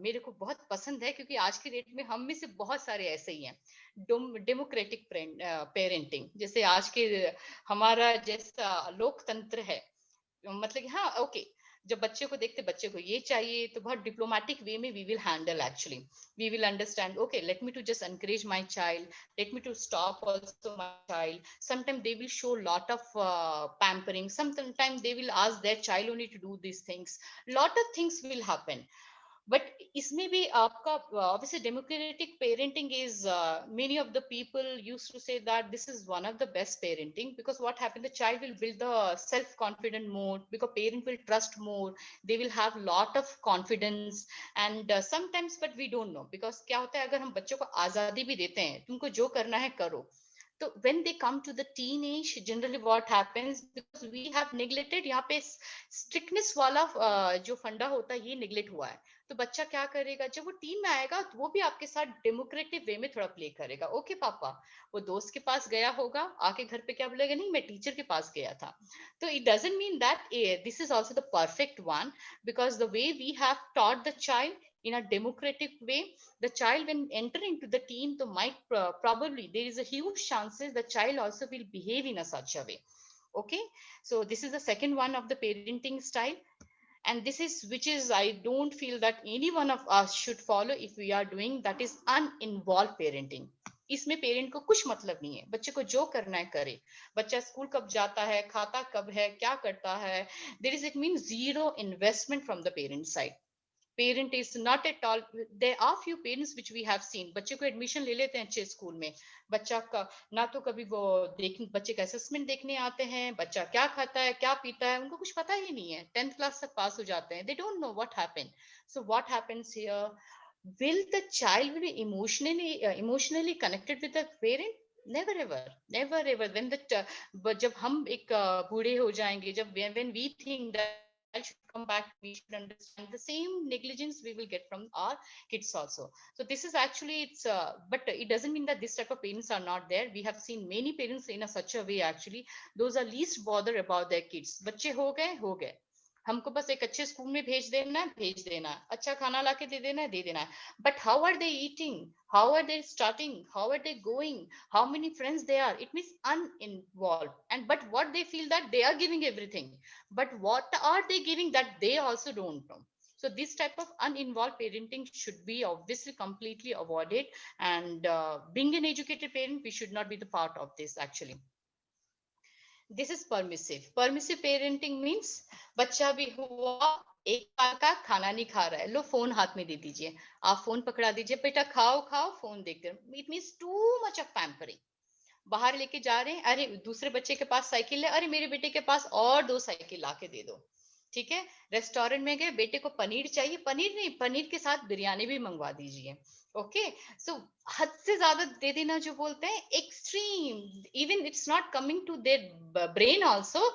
मेरे को बहुत पसंद है क्योंकि आज के date में हम में से बहुत सारे ऐसे ही हैं, डेमोक्रेटिक पेरेंटिंग, जैसे आज के हमारा जैसा लोकतंत्र है, मतलब कि हाँ ओके, जब बच्चे को देखते बच्चे को ये चाहिए तो बहुत डिप्लोमेटिक वे में we will handle actually, we will understand okay let me to just encourage my child, let me to stop also my child, sometime they will show lot of pampering, sometimes they will ask their child only to do these things, lot of things will happen. But इसमें भी आपका obviously democratic parenting is many of the people used to say that this is one of the best parenting, because what happened, the child will build the self confident more because parent will trust more, they will have lot of confidence. And sometimes but we don't know, because क्या होता है अगर हम बच्चों को आजादी भी देते हैं तुमको जो करना है करो, तो when they come to the teenage generally what happens, because we have neglected यहाँ पे strictness वाला जो फंडा होता है ये neglect हुआ है, तो बच्चा क्या करेगा जब वो टीन में आएगा तो वो भी आपके साथ डेमोक्रेटिक वे में थोड़ा प्ले करेगा, ओके पापा, वो दोस्त के पास गया होगा आके घर पे क्या बोलेगा, नहीं मैं टीचर के पास गया था। तो it doesn't mean that this is also the perfect one, because the way we have taught the child in a democratic way, the child when enter into the teen so might probably there is a huge chances the child also will behave in a such a way. Okay, so this is the second one of the parenting style, and this is which is I don't feel that any one of us should follow if we are doing, that is uninvolved parenting. इसमें parent को कुछ मतलब नहीं है, बच्चे को जो करना है करे, बच्चा स्कूल कब जाता है, खाता कब है, क्या करता है, there is, it means zero investment from the parent side. Parent is not at all, there are few parents which we have seen, बच्चे को एडमिशन ले लेते हैं अच्छे स्कूल में, बच्चा का ना तो कभी वो देख, बच्चे का असेसमेंट देखने आते हैं, बच्चा क्या खाता है क्या पीता है उनको कुछ पता ही नहीं है, 10th क्लास तक पास हो जाते हैं, they don't know what happened. So what happens here, will the child will be emotionally connected with the parent? Never ever, never ever. When the जब हम एक बूढ़े हो जाएंगे, जब when we think that child should come back, we should understand the same negligence we will get from our kids also. So this is actually it's but it doesn't mean that this type of parents are not there. We have seen many parents in a such a way actually, those are least bother about their kids. बच्चे हो गए, हमको बस एक अच्छे school में भेज देना है, अच्छा खाना लाके दे देना है, but how are they eating, how are they starting, how are they going, how many friends they are, it means uninvolved. And but what they feel that they are giving everything, but what are they giving that they also don't know. So this type of uninvolved parenting should be obviously completely avoided, and being an educated parent, we should not be the part of this actually. This is permissive parenting means बच्चा भी हुआ एक साल का, खाना नहीं खा रहा है, लो फोन हाथ में दे दीजिए, आप फोन पकड़ा दीजिए, बेटा खाओ फोन देखते रहो, it means too much of pampering. बाहर लेके जा रहे हैं, अरे दूसरे बच्चे के पास साइकिल है, अरे मेरे बेटे के पास और 2 साइकिल लाके दे दो. ठीक है, रेस्टोरेंट में गए, बेटे को पनीर चाहिए, पनीर नहीं, पनीर के साथ बिरयानी भी मंगवा दीजिए. ओके, सो हद से ज्यादा दे देना जो बोलते हैं, extreme, even it's not coming to their brain also,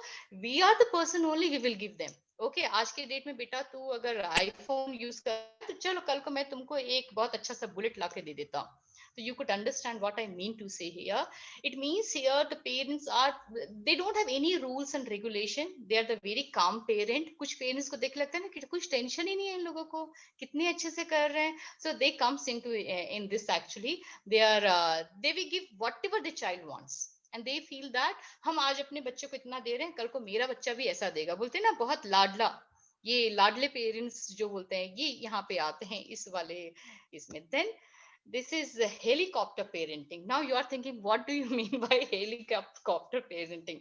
we are the person only we will give them. Okay, आज के डेट में बेटा तू अगर आईफोन यूज कर तो चलो कल को मैं तुमको एक बहुत अच्छा सा बुलेट लाके दे देता हूँ. So you could understand what I mean to say here. It means here the parents are, they don't have any rules and regulation. They are the very calm parent. कुछ parents को देख लगता है ना कि कुछ टेंशन ही नहीं है इन लोगों को, कितने अच्छे से कर रहे हैं. So they comes into in this actually. They are they will give whatever the child wants. And they feel that हम आज अपने बच्चे को इतना दे रहे हैं, कल को मेरा बच्चा भी ऐसा देगा. बोलते हैं ना बहुत लाडला, ये लाडले पेरेंट्स जो बोलते हैं ये यहाँ पे आते हैं इस वाले इसमें. Then this is the helicopter parenting. Now you are thinking, what do you mean by helicopter parenting?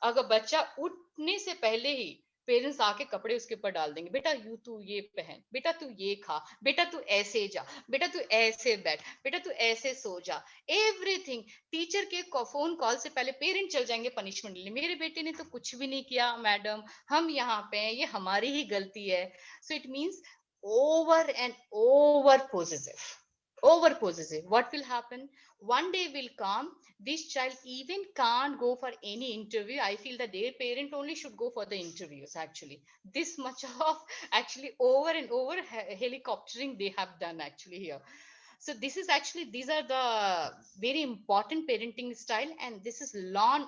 अगर बच्चा उठने से पहले ही पेरेंट्स आके कपड़े उसके ऊपर डाल देंगे, बेटा तू ये पहन, बेटा तू ये खा, बेटा तू ऐसे जा, बेटा तू ऐसे बैठ, बेटा तू ऐसे सो जा, एवरीथिंग. टीचर के फोन कॉल से पहले पेरेंट चल जाएंगे पनिशमेंट लेने, मेरे बेटे ने तो कुछ भी नहीं किया मैडम, हम यहाँ पे हैं, ये हमारी ही गलती है. So it means over and over possessive. over possessive, what will happen? One day will come, this child even can't go for any interview. I feel that their parent only should go for the interviews actually. This much of actually over and over helicoptering they have done actually here. So this is actually, these are the very important parenting style, and this is lawn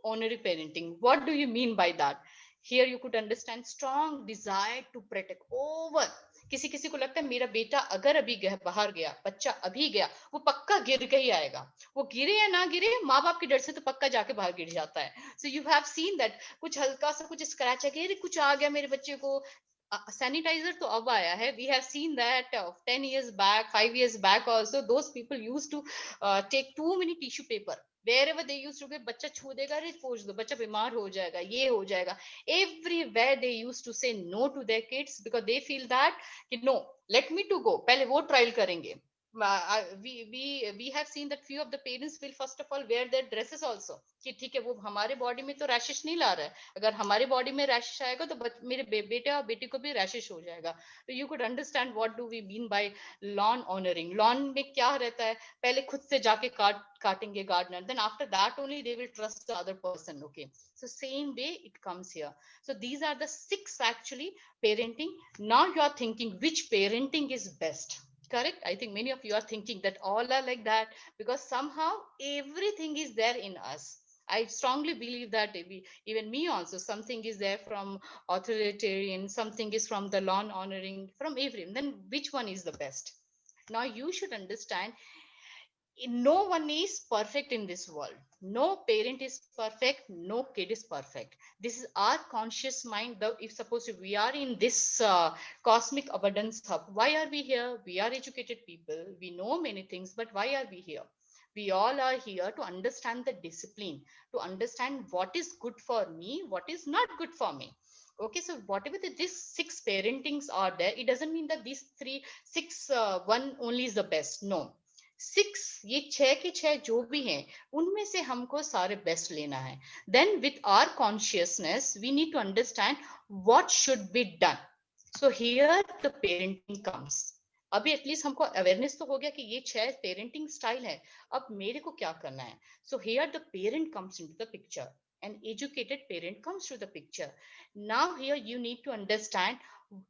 honorary parenting. What do you mean by that? Here you could understand strong desire to protect over. किसी किसी को लगता है मेरा बेटा अगर अभी बाहर गया, बच्चा अभी गया, वो पक्का गिर के ही आएगा, वो गिरे या ना गिरे माँ बाप के डर से तो पक्का जाके बाहर गिर जाता है. So you have seen that कुछ हल्का सा कुछ स्क्रैच है, कुछ आ गया मेरे बच्चे को. सैनिटाइजर तो अब आया है. We have seen that 10 years back, 5 years back also, those people used to take too many tissue paper wherever they used to get. बच्चा छू देगा, अरे पोंछ दो, बच्चा बीमार हो जाएगा, ये हो जाएगा. Everywhere they used to say no to their kids because they feel that कि no, let me to go, पहले वो ट्रायल करेंगे. We have seen that few of the parents will first of all wear their dresses also कि ठीक है वो हमारे body में तो रैशेस नहीं ला रहा है, अगर हमारे बॉडी में रैशेस आएगा तो मेरे बेटे और बेटी को भी रैशेस हो जाएगा. तो you could understand what do we mean by lawn honouring. Lawn में क्या रहता है, पहले खुद से जाके काटेंगे gardener, then after that only they will trust the other person. Okay, so same way it comes here. So these are the 6 actually parenting. Now you are thinking which parenting is best. Correct? I think many of you are thinking that all are like that because somehow everything is there in us. I strongly believe that even me also, something is there from authoritarian, something is from the law honoring, from everyone. Then which one is the best? Now you should understand, no one is perfect in this world. No parent is perfect, no kid is perfect. This is our conscious mind. Though if suppose if we are in this cosmic abundance hub, why are we here? We are educated people, we know many things, but why are we here? We all are here to understand the discipline, to understand what is good for me, what is not good for me. Okay, so whatever these 6 parentings are there, it doesn't mean that these 6 one only is the best. No, 6 ये 6 के 6 जो भी हैं उनमें से हमको सारे best लेना है. Then with our consciousness we need to understand what should be done. So here the parenting comes. अभी एटलीस्ट हमको अवेयरनेस तो हो गया कि ये 6 पेरेंटिंग स्टाइल है, अब मेरे को क्या करना है. So here the parent comes into the picture. An educated parent comes to the picture. Now here you need to understand,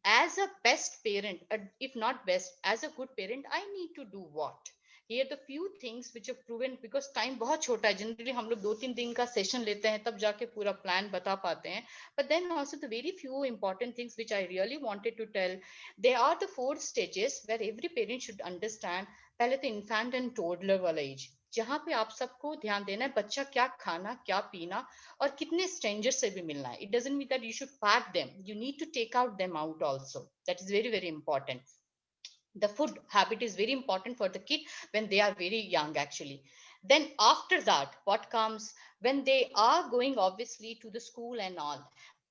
as a best parent, if not best, as a good parent, I need to do what. Here the few things which have proven, because time बहुत छोटा है, generally हम लोग 2-3 दिन का session लेते हैं तब जाके पूरा प्लान बता पाते हैं. But then also the very few important things which I really wanted to tell, they are the 4 stages where every parent should understand. पहले तो infant and toddler वाला एज, जहाँ पे आप सबको ध्यान देना है बच्चा क्या खाना, क्या पीना और कितने स्ट्रेंजर से भी मिलना है. It doesn't mean that you should pack them, you need to take out them out also. That is very, very important. The food habit is very important for the kid when they are very young actually. Then after that, what comes when they are going obviously to the school and all,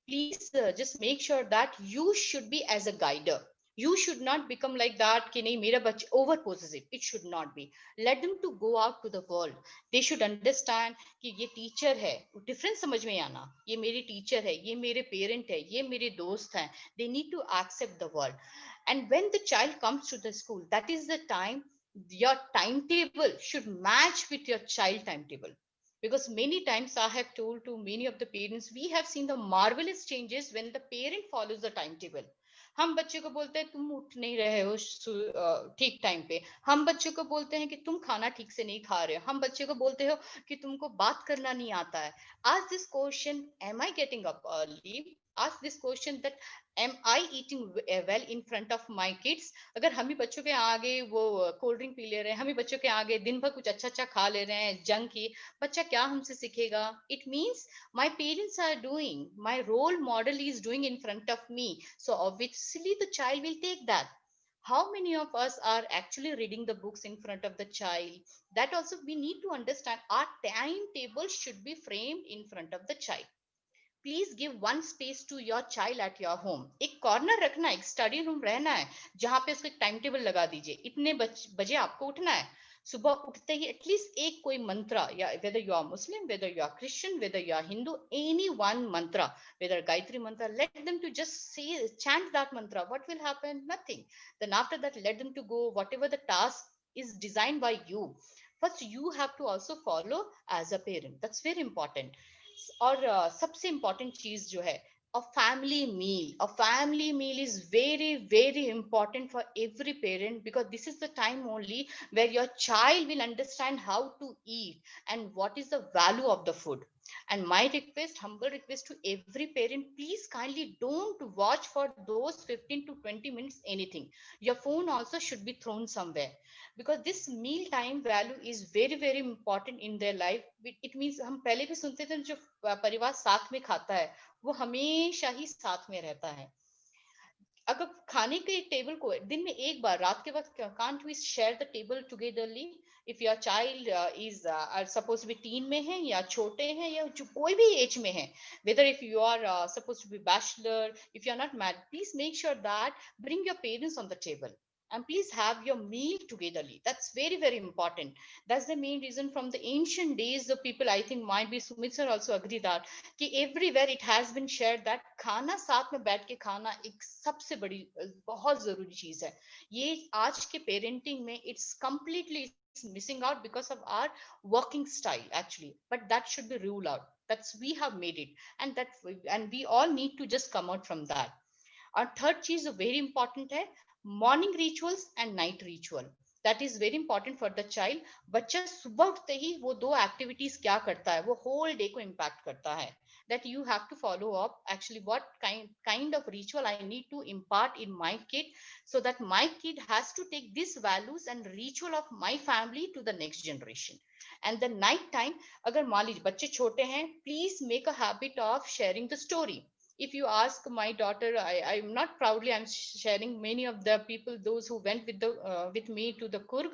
please just make sure that you should be as a guider. You should not become like that कि नहीं मेरा बच्चा over possessive. It should not be. Let them to go out to the world. They should understand कि ये teacher है, difference समझ में आना, ये मेरी टीचर है, ये मेरे पेरेंट है, ये मेरे दोस्त हैं. They need to accept the world. And when the child comes to the school, that is the time your timetable should match with your child timetable. Because many times I have told to many of the parents, we have seen the marvelous changes when the parent follows the timetable. हम बच्चे को बोलते हैं तुम उठ नहीं रहे हो ठीक टाइम पे, हम बच्चे को बोलते हैं कि तुम खाना ठीक से नहीं खा रहे हो, हम बच्चे को बोलते हो कि तुमको बात करना नहीं आता है. Ask this question, am I getting up early? Ask this question that am I eating well in front of my kids? अगर हम ही बच्चों के आगे वो कोल्ड ड्रिंक पी ले रहे हैं, हम ही बच्चों के आगे दिन भर कुछ अच्छा अच्छा खा ले रहे हैं जंक ही, बच्चा क्या हमसे सीखेगा? It means my parents are doing, my role model is doing in front of me, so obviously the child will take that. How many of us are actually reading the books in front of the child? That also we need to understand. Our timetable should be framed in front of the child. Please give one space to your child at your home. एक corner रखना, एक study room रहना है जहां पे उसको एक time table लगा दीजिए, इतने बजे आपको उठना है. सुबह उठते ही एटलीस्ट एक कोई मंत्र, या whether you are Muslim, whether you are Christian, whether you are Hindu, any one mantra, whether Gayatri mantra, let them to just say, chant that mantra. What will happen? Nothing. Then after that, let them to go whatever the task is designed by you. First, you have to also follow as a parent. That's very important. और सबसे important चीज जो है, a family meal is very very important for every parent, because this is the time only where your child will understand how to eat and what is the value of the food. And my request, humble request to every parent, please kindly don't watch for those 15 to 20 minutes anything. Your phone also should be thrown somewhere, because this meal time value is very very important in their life. It means हम पहले भी सुनते थे, जो परिवार साथ में खाता है वो हमेशा ही साथ में रहता है. अगर खाने के टेबल को दिन में एक बार रात के वक्त, can't we share the table togetherly? If your child is suppose to be teen में है या छोटे हैं या जो कोई भी एज में है, whether if you are supposed to be bachelor, if you are not married, please make sure that bring your parents on the table and please have your meal togetherly. That's very very important. That's the main reason. From the ancient days, the people, I think might be Sumit sir also agree that कि everywhere it has been shared that खाना साथ में बैठ के खाना एक सबसे बड़ी बहुत जरूरी चीज है. ये आज के पेरेंटिंग में it's completely missing out because of our working style actually, but that should be ruled out. That's we have made it, and we all need to just come out from that. और third चीज very important है, morning rituals and night ritual. That is very important for the child. बच्चा सुबह उठते ही वो दो activities क्या करता है, वो होल डे को इम्पैक्ट करता है. That you have to follow up actually what kind of ritual I need to impart in my kid, so that my kid has to take these values and ritual of my family to the next generation. And the night time, agar मान लीजिए बच्चे छोटे हैं, please make a habit of sharing the story. If you ask my daughter, I'm not proudly I'm sharing many of the people, those who went with me to the Kurg,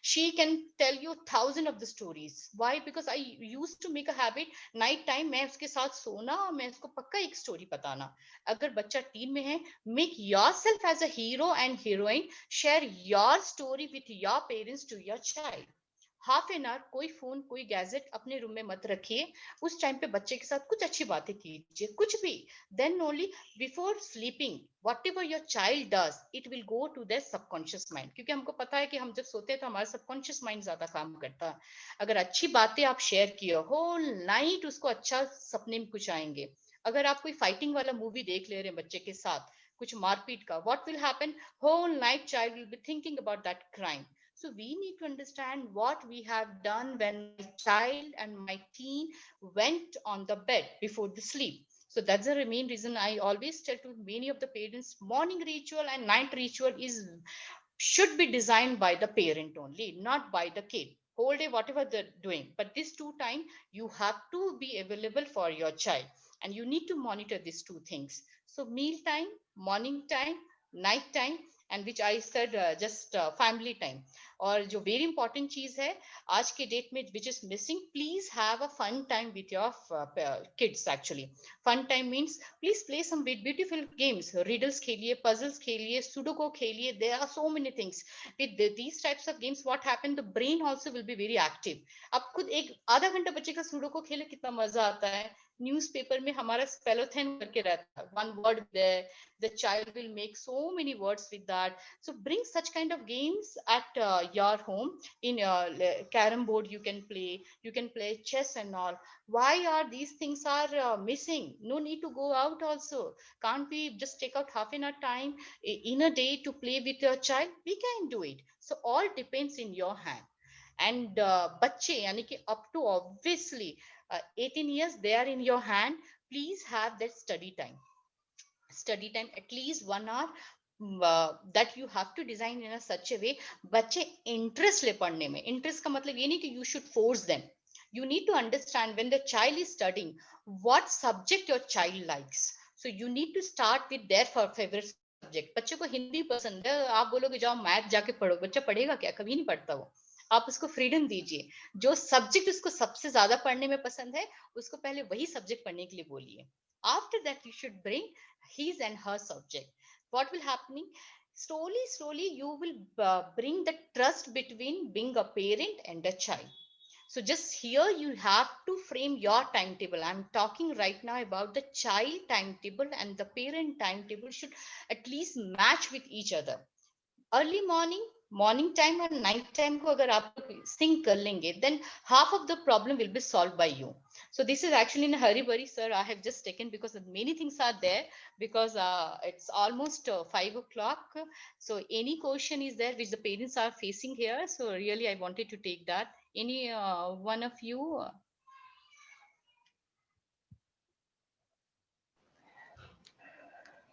she can tell you 1,000 of the stories. Why? Because I used to make a habit night time मैं उसके साथ सोना और मैं उसको पक्का एक story बताना. अगर बच्चा टीन में है, make yourself as a hero and heroine, share your story with your parents to your child. Half an hour कोई फोन कोई गैजेट अपने रूम में मत रखिए. उस टाइम पे बच्चे के साथ कुछ अच्छी बातें कीजिए, कुछ भी. Then only before sleeping whatever your child does, it will go to their subconscious mind. क्योंकि हमको पता है कि हम जब सोते हैं तो हमारा सबकॉन्शियस माइंड ज्यादा काम करता है. अगर अच्छी बातें आप शेयर किए, होल नाइट उसको अच्छा सपने में कुछ आएंगे. अगर आप कोई फाइटिंग वाला मूवी देख ले रहे हैं बच्चे के साथ, कुछ मारपीट का, what will happen, whole night child will be thinking about that crime. So we need to understand what we have done when my child and my teen went on the bed before the sleep. So that's the main reason I always tell to many of the parents, morning ritual and night ritual should be designed by the parent only, not by the kid. Whole day, whatever they're doing. But this 2 time, you have to be available for your child. And you need to monitor these 2 things. So meal time, morning time, night time, and which I said just family time. और जो very important चीज है आज के date में which is missing, please have a fun time with your kids. Actually fun time means please play some beautiful games, riddles खेलिए, puzzles खेलिए, sudoku खेलिए. There are so many things with these types of games. What happen, the brain also will be very active. आप खुद एक आधा घंटा बच्चे का सुडोको खेले, कितना मजा आता है. न्यूज़पेपर में हमारा स्पेलोथन करके रहता है, one word there, the child will make so many words with that. So bring such kind of games at your home. In carom board you can play chess and all. Why are these things are missing? No need to go out also. Can't we just take out half an hour time in a day to play with your child? We can do it. So all depends in your hand. And बच्चे यानी कि up to obviously 18 years, they are in your hand. Please have that study time at least 1 hour. That you have to design in a such a way बच्चे interest ले पढ़ने में. Interest का मतलब ये नहीं कि you should force them. You need to understand when the child is studying what subject your child likes. So you need to start with their favorite subject. बच्चे को हिंदी पसंद है, आप बोलोगे जाओ मैथ जाके पढ़ो, बच्चा पढ़ेगा क्या? कभी नहीं पढ़ता वो. आप उसको फ्रीडम दीजिए. जो सब्जेक्ट उसको सबसे ज्यादा पढ़ने में पसंद है, उसको पहले वही सब्जेक्ट पढ़ने के लिए बोलिए. After that, you should bring his and her subject. What will happening? Slowly, you will bring the trust between being a parent and a child. So just here you have to frame your timetable. I'm talking right now about the child timetable, and the parent timetable should at least match with each other. Early morning, morning time और night time को अगर आप sink कर लेंगे, then half of the problem will be solved by you. So this is actually in a hurry burry, sir. I have just taken because many things are there, because it's almost 5 o'clock. So any question is there which the parents are facing here? So really, I wanted to take that. Any one of you?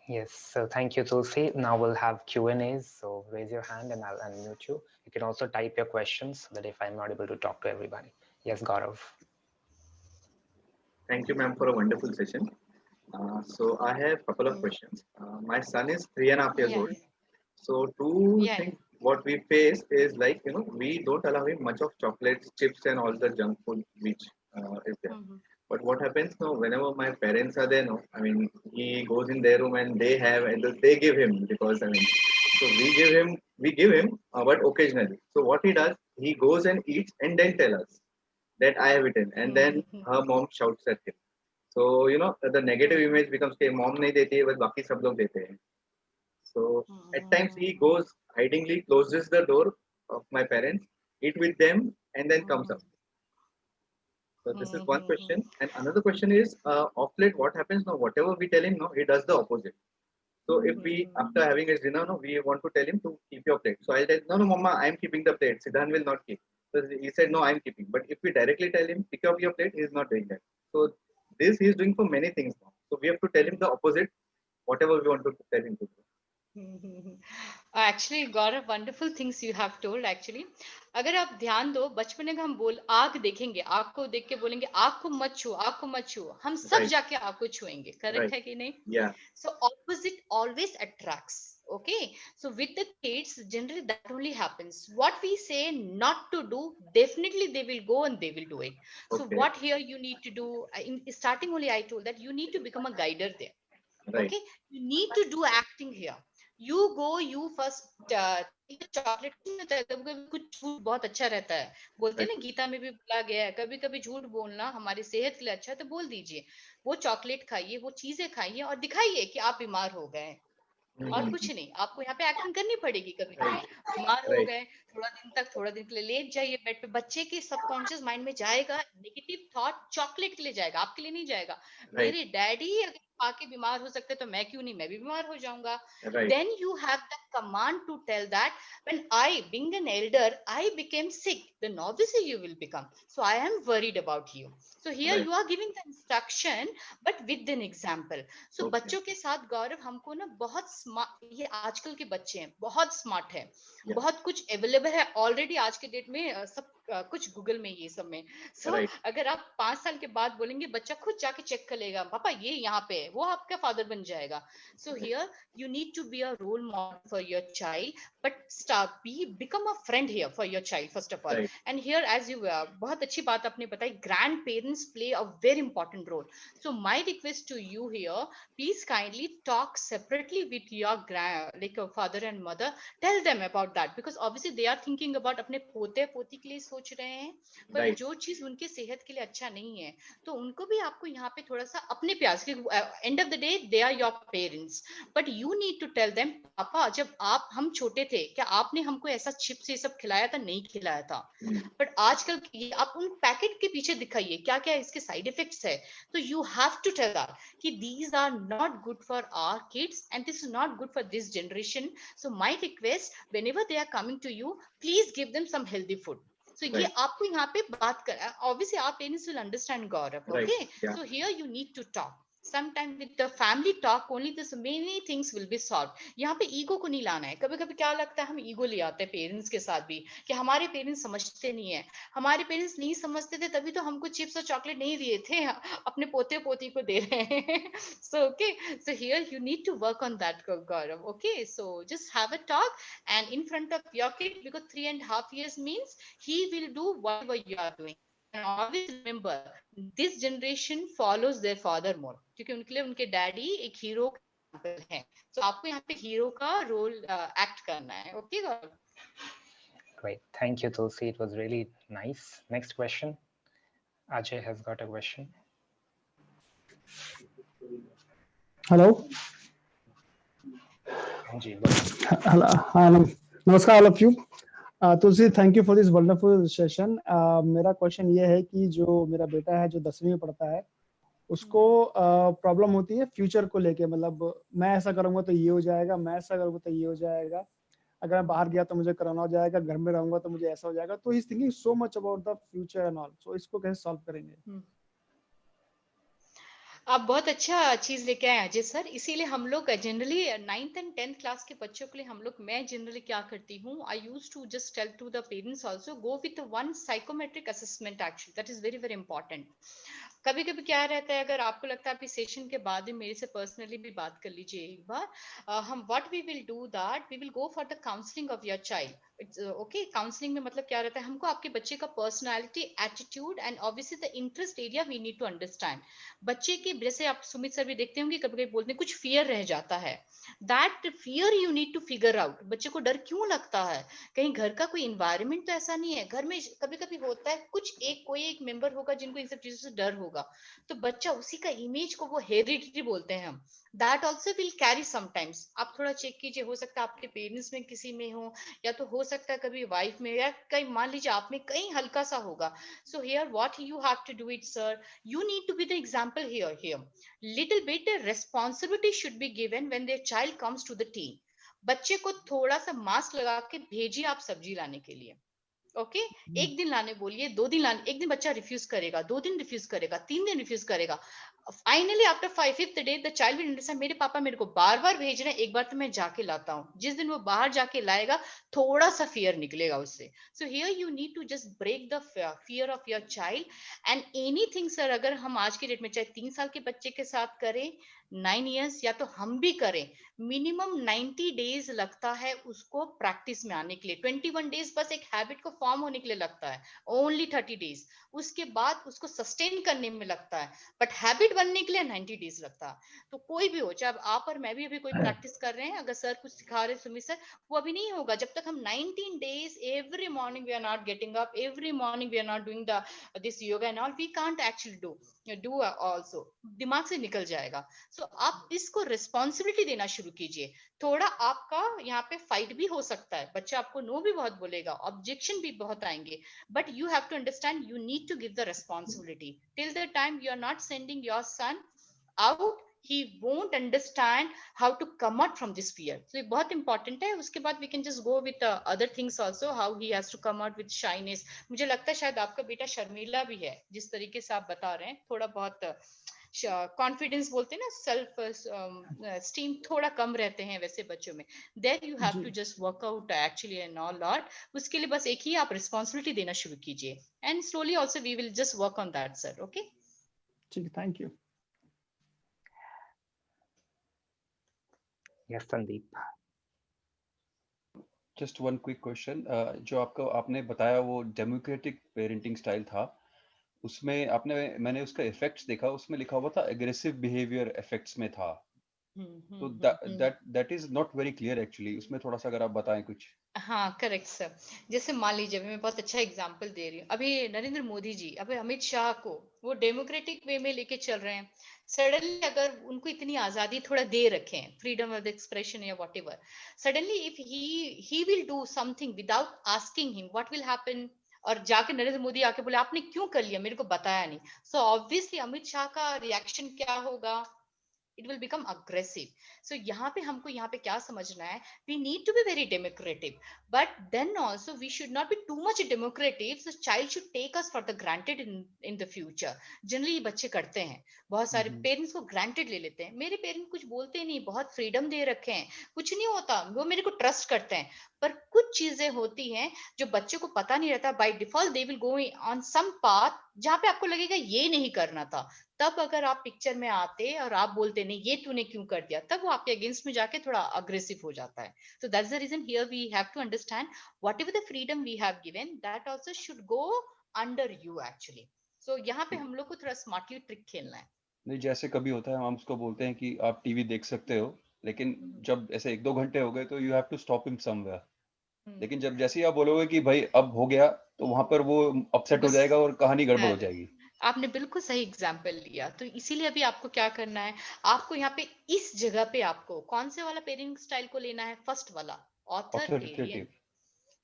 Yes, so thank you, Tulsi. Now we'll have Q&As. So raise your hand and I'll unmute you. You can also type your questions so that if I'm not able to talk to everybody. Yes, Gaurav. Thank you, ma'am, for a wonderful session. So I have a couple of questions. My son is 3.5 years Yeah. old. So two Yeah. things what we face is like, we don't allow him much of chocolates, chips, and all the junk food which is there. Mhm. But what happens now, whenever my parents are there, no, I mean, he goes in their room and they have, and they give him, because I mean, so we give him, but occasionally. So what he does, he goes and eats and then tell us that I have eaten, and then Mhm. her mom shouts at him. So the negative image becomes कि mom नहीं देती है, बस बाकी सब लोग देते हैं. So at times he goes hidingly, closes the door of my parents, eat with them, and then comes up. So this is one question. And another question is, of late, what happens now? Whatever we tell him, no, he does the opposite. So if we, after having his dinner, no, we want to tell him to keep your plate. So I said, no, mama, I'm keeping the plate. Siddhan will not keep. So he said, no, I'm keeping. But if we directly tell him, pick up your plate, he's not doing that. So this he's doing for many things now. So we have to tell him the opposite, whatever we want to tell him to do. Actually, Gaurav, wonderful things you have told. Actually, अगर आप ध्यान दो, बचपन में हम बोल आग देखेंगे, आग को देख के बोलेंगे आग को मत छू, आग को मत छू, हम सब Right. जाके आग को छुएंगे. Correct Right. है कि नहीं? Yeah. So opposite always attracts. Okay, so with the kids, generally that only happens. What we say not to do, definitely they will go and they will do it. So Okay. what here you need to do? In starting only, I told that you need to become a guider there. Right. Okay, you need to do acting here. You go, you first take the chocolate. कभी कुछ झूठ बहुत अच्छा रहता है, बोलते हैं ना, Right. गीता में भी बोला गया है, कभी कभी झूठ बोलना हमारी सेहत के लिए अच्छा है, तो बोल दीजिए. वो चॉकलेट खाइए, वो चीजें खाइए और दिखाइए कि आप बीमार हो गए और कुछ नहीं. आपको यहाँ पे एक्टिंग करनी पड़ेगी. कभी कभी बीमार हो Right. गए, थोड़ा दिन के लिए लेट जाइए बेड पे. बच्चे के सबकॉन्शियस माइंड में जाएगा नेगेटिव थॉट, चॉकलेट के लिए जाएगा, आपके लिए नहीं जाएगा. Right. मेरे डैडी अगर आके बीमार हो सकते तो मैं क्यों नहीं, मैं भी बीमार हो जाऊंगा. Right. Then you have the command to tell that when I, being an elder, I became sick, then obviously you will become. So I am worried about you. So here Right. you are giving the instruction, but with an example. So Okay. बच्चों के साथ गौरव हमको ना बहुत smart, ये आजकल के बच्चे हैं, बहुत स्मार्ट है. Yeah. बहुत कुछ अवेलेबल है ऑलरेडी आज के डेट में, सब कुछ गूगल में, ये सब में. सो Right. अगर आप 5 साल के बाद बोलेंगे, बच्चा खुद जाके चेक कर लेगा, पापा ये यहाँ पे है, वो आपका फादर बन जाएगा. So here you need to be a role model for your child, but become a friend here for your child first of all. Right. And here, as you बहुत अच्छी बात आपने बताई, grandparents play a very important role. So my request to you here, please kindly talk separately with your father and mother. Tell them about that, because obviously they are thinking about अपने पोते पोती के लिए सोच रहे हैं, पर Right. जो चीज उनके सेहत के लिए अच्छा नहीं है, तो उनको भी आपको यहाँ पे थोड़ा सा अपने प्यार से, end of the day they are your parents, but you need to tell them, पापा जब हम छोटे थे, क्या आपने हमको ऐसा चिप्स ये सब खिलाया था? नहीं खिलाया था. बट आजकल ये आप उन पैकेट के पीछे दिखाइए क्या क्या इसके साइड इफेक्ट्स है. तो you have to tell that कि these are not good for our kids and this is not good for this generation. So my request, whenever they are coming to you, please give them some healthy food. So ये Right. आपको यहाँ पे बात कर, obviously our parents will understand, Gaurav. Right. Okay. Yeah. So here you need to talk. Sometimes with the family talk only, this many things will be solved. यहाँ पे ego को नहीं लाना है. कभी कभी क्या लगता है, हम ईगो ले आते हैं पेरेंट्स के साथ भी, कि हमारे पेरेंट्स समझते नहीं है. हमारे पेरेंट्स नहीं समझते थे, तभी तो हमको चिप्स और चॉकलेट नहीं दिए थे, अपने पोते पोती को दे रहे हैं. So okay, so here you need to work on that, Gaurav. Okay, so just have a talk and in front of your kid, because 3.5 years means he will do whatever you are doing. And always remember, this generation follows their father more, क्योंकि उनके लिए उनके daddy एक hero है. So आपको यहाँ पे hero का रोल एक्ट करना है. Okay, Gaurav? Great. Thank you, Tulsi. It was really nice. Next question. Ajay has got a question. Hello. Ji, bolo. Hello. नमस्कार all of you. Tulsi, thank you for this wonderful session. मेरा question ये है कि जो मेरा बेटा है जो 10वीं में पढ़ता है, उसको प्रॉब्लम होती है फ्यूचर को लेके, मतलब मैं ऐसा करूंगा तो ये हो जाएगा, मैं ऐसा करूंगा तो ये हो जाएगा, अगर मैं बाहर गया तो मुझे कोरोना हो जाएगा, घर में रहूंगा तो मुझे ऐसा हो जाएगा। तो he is thinking so much about the future and all. So इसको कैसे सॉल्व करेंगे? आप बहुत अच्छा चीज लेके आए अजय सर। इसीलिए हम लोग generally 9th and 10th class के बच्चों के लिए मैं जनरली क्या करती हूँ, I use to just tell to the parents also, go with one psychometric assessment. Actually that is very very important. कभी कभी क्या रहता है, अगर आपको लगता है आप इस सेशन के बाद में मेरे से पर्सनली भी बात कर लीजिए एक बार। हम what we will do that we will go for the counselling of your child. It's okay. Counselling में मतलब क्या रहता है, हमको आपके बच्चे का personality, attitude and obviously the interest area we need to understand. बच्चे की, जैसे आप सुमित सर भी देखते होंगे, कभी कभी बोलते हैं कुछ फियर रह जाता है, that fear you need to figure out. बच्चे को डर क्यों लगता है, कहीं घर का कोई इन्वायरमेंट तो ऐसा नहीं है, घर में कभी कभी होता है कुछ कोई एक मेंबर होगा जिनको इन सब चीजों से डर होगा, तो बच्चा उसी का इमेज को, वो हेरिडिटी बोलते हैं हम, that also will carry sometimes. आप थोड़ा चेक कीजिए, हो सकता है आपके पेरेंट्स में किसी में हो, या तो हो सकता है कभी वाइफ में, या कहीं मान लीजिए आप में कहीं हल्का सा होगा। So here what you have to do it sir, you need to be the example here. Little bit responsibility should be given when their child comes to the teen. बच्चे को थोड़ा सा मास्क लगा के भेजिए आप सब्जी लाने के लिए। ओके एक दिन लाने बोलिए, 2 दिन लाने, एक दिन बच्चा रिफ्यूज करेगा, 2 दिन रिफ्यूज करेगा, 3 दिन रिफ्यूज करेगा, finally after 5th day the child will understand, मेरे पापा मेरे को बार बार भेज रहे हैं, एक बार तो मैं जाके लाता हूँ। जिस दिन वो बाहर जाके लाएगा, थोड़ा सा फियर निकलेगा उससे। So here you need to just break the fear of your child and anything sir. अगर हम आज के डेट में चाहे 3 साल के बच्चे के साथ करें, 9 इयर्स, या तो हम भी करें, मिनिमम 90 डेज लगता है उसको प्रैक्टिस में आने के लिए। 21 डेज बस एक हैबिट को फॉर्म होने के लिए लगता है, ओनली 30 डेज उसके बाद उसको सस्टेन करने में लगता है, बट हैबिट बनने के लिए 90 डेज लगता है। तो कोई भी हो, चाहे आप और मैं भी अभी कोई प्रैक्टिस कर रहे हैं, अगर सर कुछ सिखा रहे सुमित सर, वो अभी नहीं होगा जब तक हम 19 days every morning we are not getting up, every morning we are not doing the this yoga and all, we can't actually do also, दिमाग से निकल जाएगा। सो आप इसको रिस्पॉन्सिबिलिटी देना शुरू कीजिए। थोड़ा आपका यहाँ पे फाइट भी हो सकता है, बच्चा आपको नो भी बहुत बोलेगा, ऑब्जेक्शन भी बहुत आएंगे, but you have to understand you need to give the responsibility. Till the time you are not sending your son out, he won't understand how to come out from this fear. So ये बहुत important है। उसके बाद we can just go with other things also, how he has to come out with shyness. मुझे लगता है शायद आपका बेटा शर्मीला भी है, जिस तरीके से आप बता रहे हैं, थोड़ा बहुत कॉन्फिडेंस बोलते हैं ना, सेल्फ स्टीम थोड़ा कम रहते हैं वैसे बच्चों में। There you have to just work out actually and all lot. उसके लिए बस एक ही आप रिस्पॉन्सिबिलिटी देना शुरू कीजिए, and slowly also we will just work on that sir. Okay ठीक है, thank you. Yes, Sandeep. Just one quick question, जो आपने बताया वो डेमोक्रेटिक पेरेंटिंग स्टाइल था, उसमें मैंने उसका इफेक्ट्स देखा, उसमें लिखा हुआ था एग्रेसिव बिहेवियर इफेक्ट्स में था, तो that is not very clear actually. उसमें थोड़ा सा अगर आप बताएं कुछ। हाँ करेक्ट सर। जैसे मान लीजिए, अभी मैं बहुत अच्छा एग्जांपल दे रही हूँ, अभी नरेंद्र मोदी जी अभी अमित शाह को वो डेमोक्रेटिक वे में लेके चल रहे हैं। सडनली अगर उनको इतनी आजादी थोड़ा दे रखें, फ्रीडम ऑफ एक्सप्रेशन या what ever, suddenly if he will do something without asking him what will happen, और जाके नरेंद्र मोदी आके बोले आपने क्यों कर लिया, मेरे को बताया नहीं, सो ऑब्वियसली अमित शाह का रिएक्शन क्या होगा, it will become aggressive. So यहाँ पे हमको यहाँ पे क्या समझना है, we need to be very democratic, but then also we should not be too much democratic, so child should take us for the granted in the future. Generally ये बच्चे करते हैं, बहुत सारे पेरेंट्स को ग्रांटेड ले लेते हैं, मेरे पेरेंट्स कुछ बोलते नहीं, बहुत फ्रीडम दे रखे हैं, कुछ नहीं होता, वो मेरे को ट्रस्ट करते हैं। पर कुछ चीजें होती हैं जो बच्चे को पता नहीं रहता, by default they will go on some path जहाँ पे आपको लगेगा ये नहीं करना था, तब अगर आप पिक्चर में आते और आप बोलते नहीं ये तूने क्यों कर दिया, तब वो आपके अगेंस्ट में जाके थोड़ा अग्रेसिव हो जाता है। तो that's the reason here we have to understand whatever the freedom we have given, that also should go under you actually. So यहाँ पे हम लोग को थोड़ा स्मार्टली ट्रिक खेलना है। नहीं, जैसे कभी होता है हम उसको बोलते हैं कि आप टीवी देख सकते हो, लेकिन जब ऐसे 1-2 घंटे हो गए तो you have to stop him somewhere, लेकिन जब जैसे ही आप बोलोगे कि भाई अब हो गया, तो वहां पर वो अपसेट हो जाएगा और कहानी गड़बड़ हो जाएगी। आपने बिल्कुल सही एग्जाम्पल लिया। तो इसीलिए अभी आपको क्या करना है, आपको यहाँ पे इस जगह पे आपको कौन से वाला पेरेंटिंग स्टाइल को लेना है, फर्स्ट वाला, ऑथोरिटेरियन,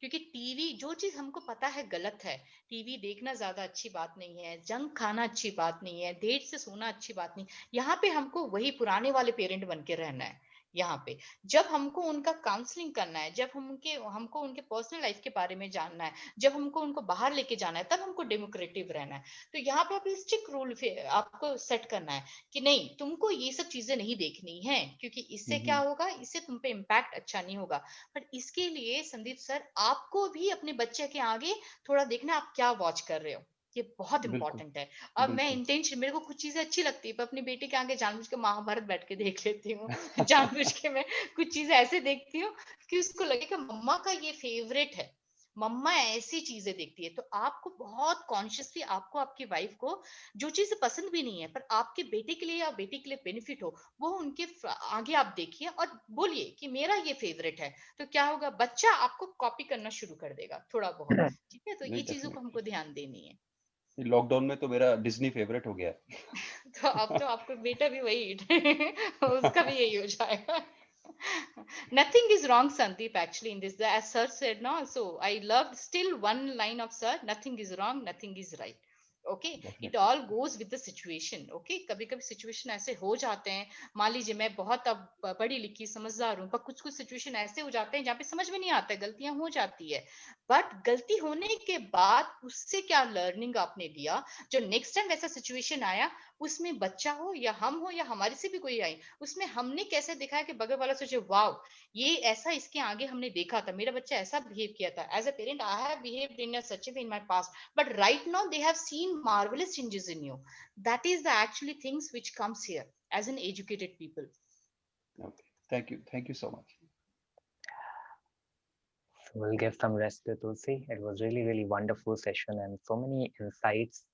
क्योंकि टीवी, जो चीज हमको पता है गलत है, टीवी देखना ज्यादा अच्छी बात नहीं है, जंक खाना अच्छी बात नहीं है, देर से सोना अच्छी बात नहीं, यहाँ पे हमको वही पुराने वाले पेरेंट बन के रहना है। यहाँ पे जब हमको उनका काउंसलिंग करना है, जब हमको उनके पर्सनल लाइफ के बारे में जानना है, जब हमको उनको बाहर लेके जाना है, तब हमको डेमोक्रेटिव रहना है। तो यहाँ पे आप स्ट्रिक्ट रूल आपको सेट करना है कि नहीं, तुमको ये सब चीजें नहीं देखनी है, क्योंकि इससे क्या होगा, इससे तुम पे इम्पैक्ट अच्छा नहीं होगा। पर इसके लिए संदीप सर, आपको भी अपने बच्चे के आगे थोड़ा देखना, आप क्या वॉच कर रहे हो, ये बहुत इंपॉर्टेंट है। अब मैं इंटेंशन, मेरे को कुछ चीजें अच्छी लगती है, पर अपनी बेटी के आगे जानबूझ के महाभारत बैठ के देख लेती हूँ जानबूझ के मैं कुछ चीजें ऐसे देखती हूँ कि उसको लगे कि मम्मा का ये फेवरेट है, मम्मा ऐसी चीजें देखती है। तो आपको बहुत कॉन्शियसली, आपको आपकी वाइफ को जो चीजें पसंद भी नहीं है पर आपके बेटे के लिए या बेटी के लिए बेनिफिट हो, वो उनके आगे आप देखिए और बोलिए कि मेरा ये फेवरेट है। तो क्या होगा, बच्चा आपको कॉपी करना शुरू कर देगा थोड़ा बहुत। ठीक है, तो ये चीजों को हमको ध्यान देनी है। लॉकडाउन में तो मेरा डिज्नी फेवरेट हो गया तो अब तो आपको बेटा भी वही उसका भी यही हो जाएगा। Nothing is wrong, Sandeep, actually, in this. As sir said, no, so I loved still one line of sir: nothing is wrong, nothing is right. Okay, it all goes with the situation. Okay, कभी कभी situation ऐसे हो जाते हैं, मान लीजिए मैं बहुत अब पढ़ी लिखी समझदार हूँ, पर कुछ कुछ सिचुएशन ऐसे हो जाते हैं जहाँ पे समझ में नहीं आता, गलतियां हो जाती है। बट गलती होने के बाद उससे क्या लर्निंग आपने लिया, जो नेक्स्ट टाइम ऐसा सिचुएशन आया, उसमें बच्चा हो या हम हो या हमारे से भी कोई आए, उसमें हमने कैसे देखा है कि बगल वाला सोचे वाव, ये ऐसा इसके आगे हमने देखा था, मेरा बच्चा ऐसा बिहेव किया था। As a parent I have behaved in such a way in my past, but right now they have seen marvelous changes in you. That is the actually things which comes here as an educated people. Okay, thank you so much. So we'll give some rest to Tulsi. It was really wonderful session and so many insights.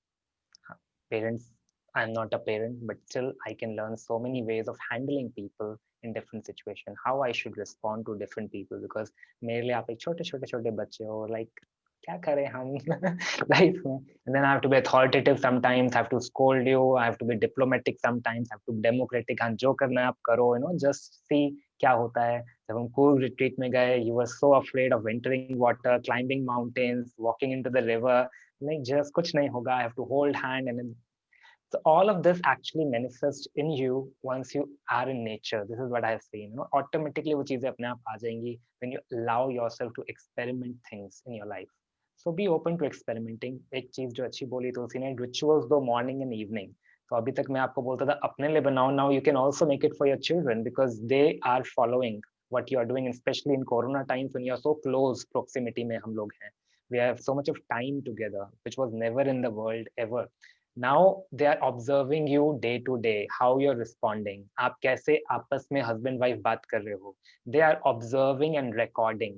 Parents, I'm not a parent, but still I can learn so many ways of handling people in different situation, how I should respond to different people, because मेरे लिए आप एक छोटे बच्चे हो, like क्या करें हम life में, and then I have to be authoritative sometimes, I have to scold you, I have to be diplomatic sometimes, I have to be democratic, हाँ जो करना है आप करो, you know, just see क्या होता है। जब हम cool retreat में गए, you were so afraid of entering water, climbing mountains, walking into the river, like just कुछ नहीं होगा, I have to hold hand, and then so all of this actually manifests in you once you are in nature. This is what I have seen. You know, automatically वो चीजें अपने आप आ जाएंगी when you allow yourself to experiment things in your life. So be open to experimenting. एक चीज जो अच्छी बोली तुलसी ने, rituals दो morning and evening. तो अभी तक मैं आपको बोलता था अपने लिए बनाओ, now you can also make it for your children because they are following what you are doing, especially in corona times when you are so close proximity में हम लोग हैं. We have so much of time together, which was never in the world ever. Now they are observing you day to day, how you're responding. आप कैसे आपस में husband wife बात कर रहे हो. They are observing and recording.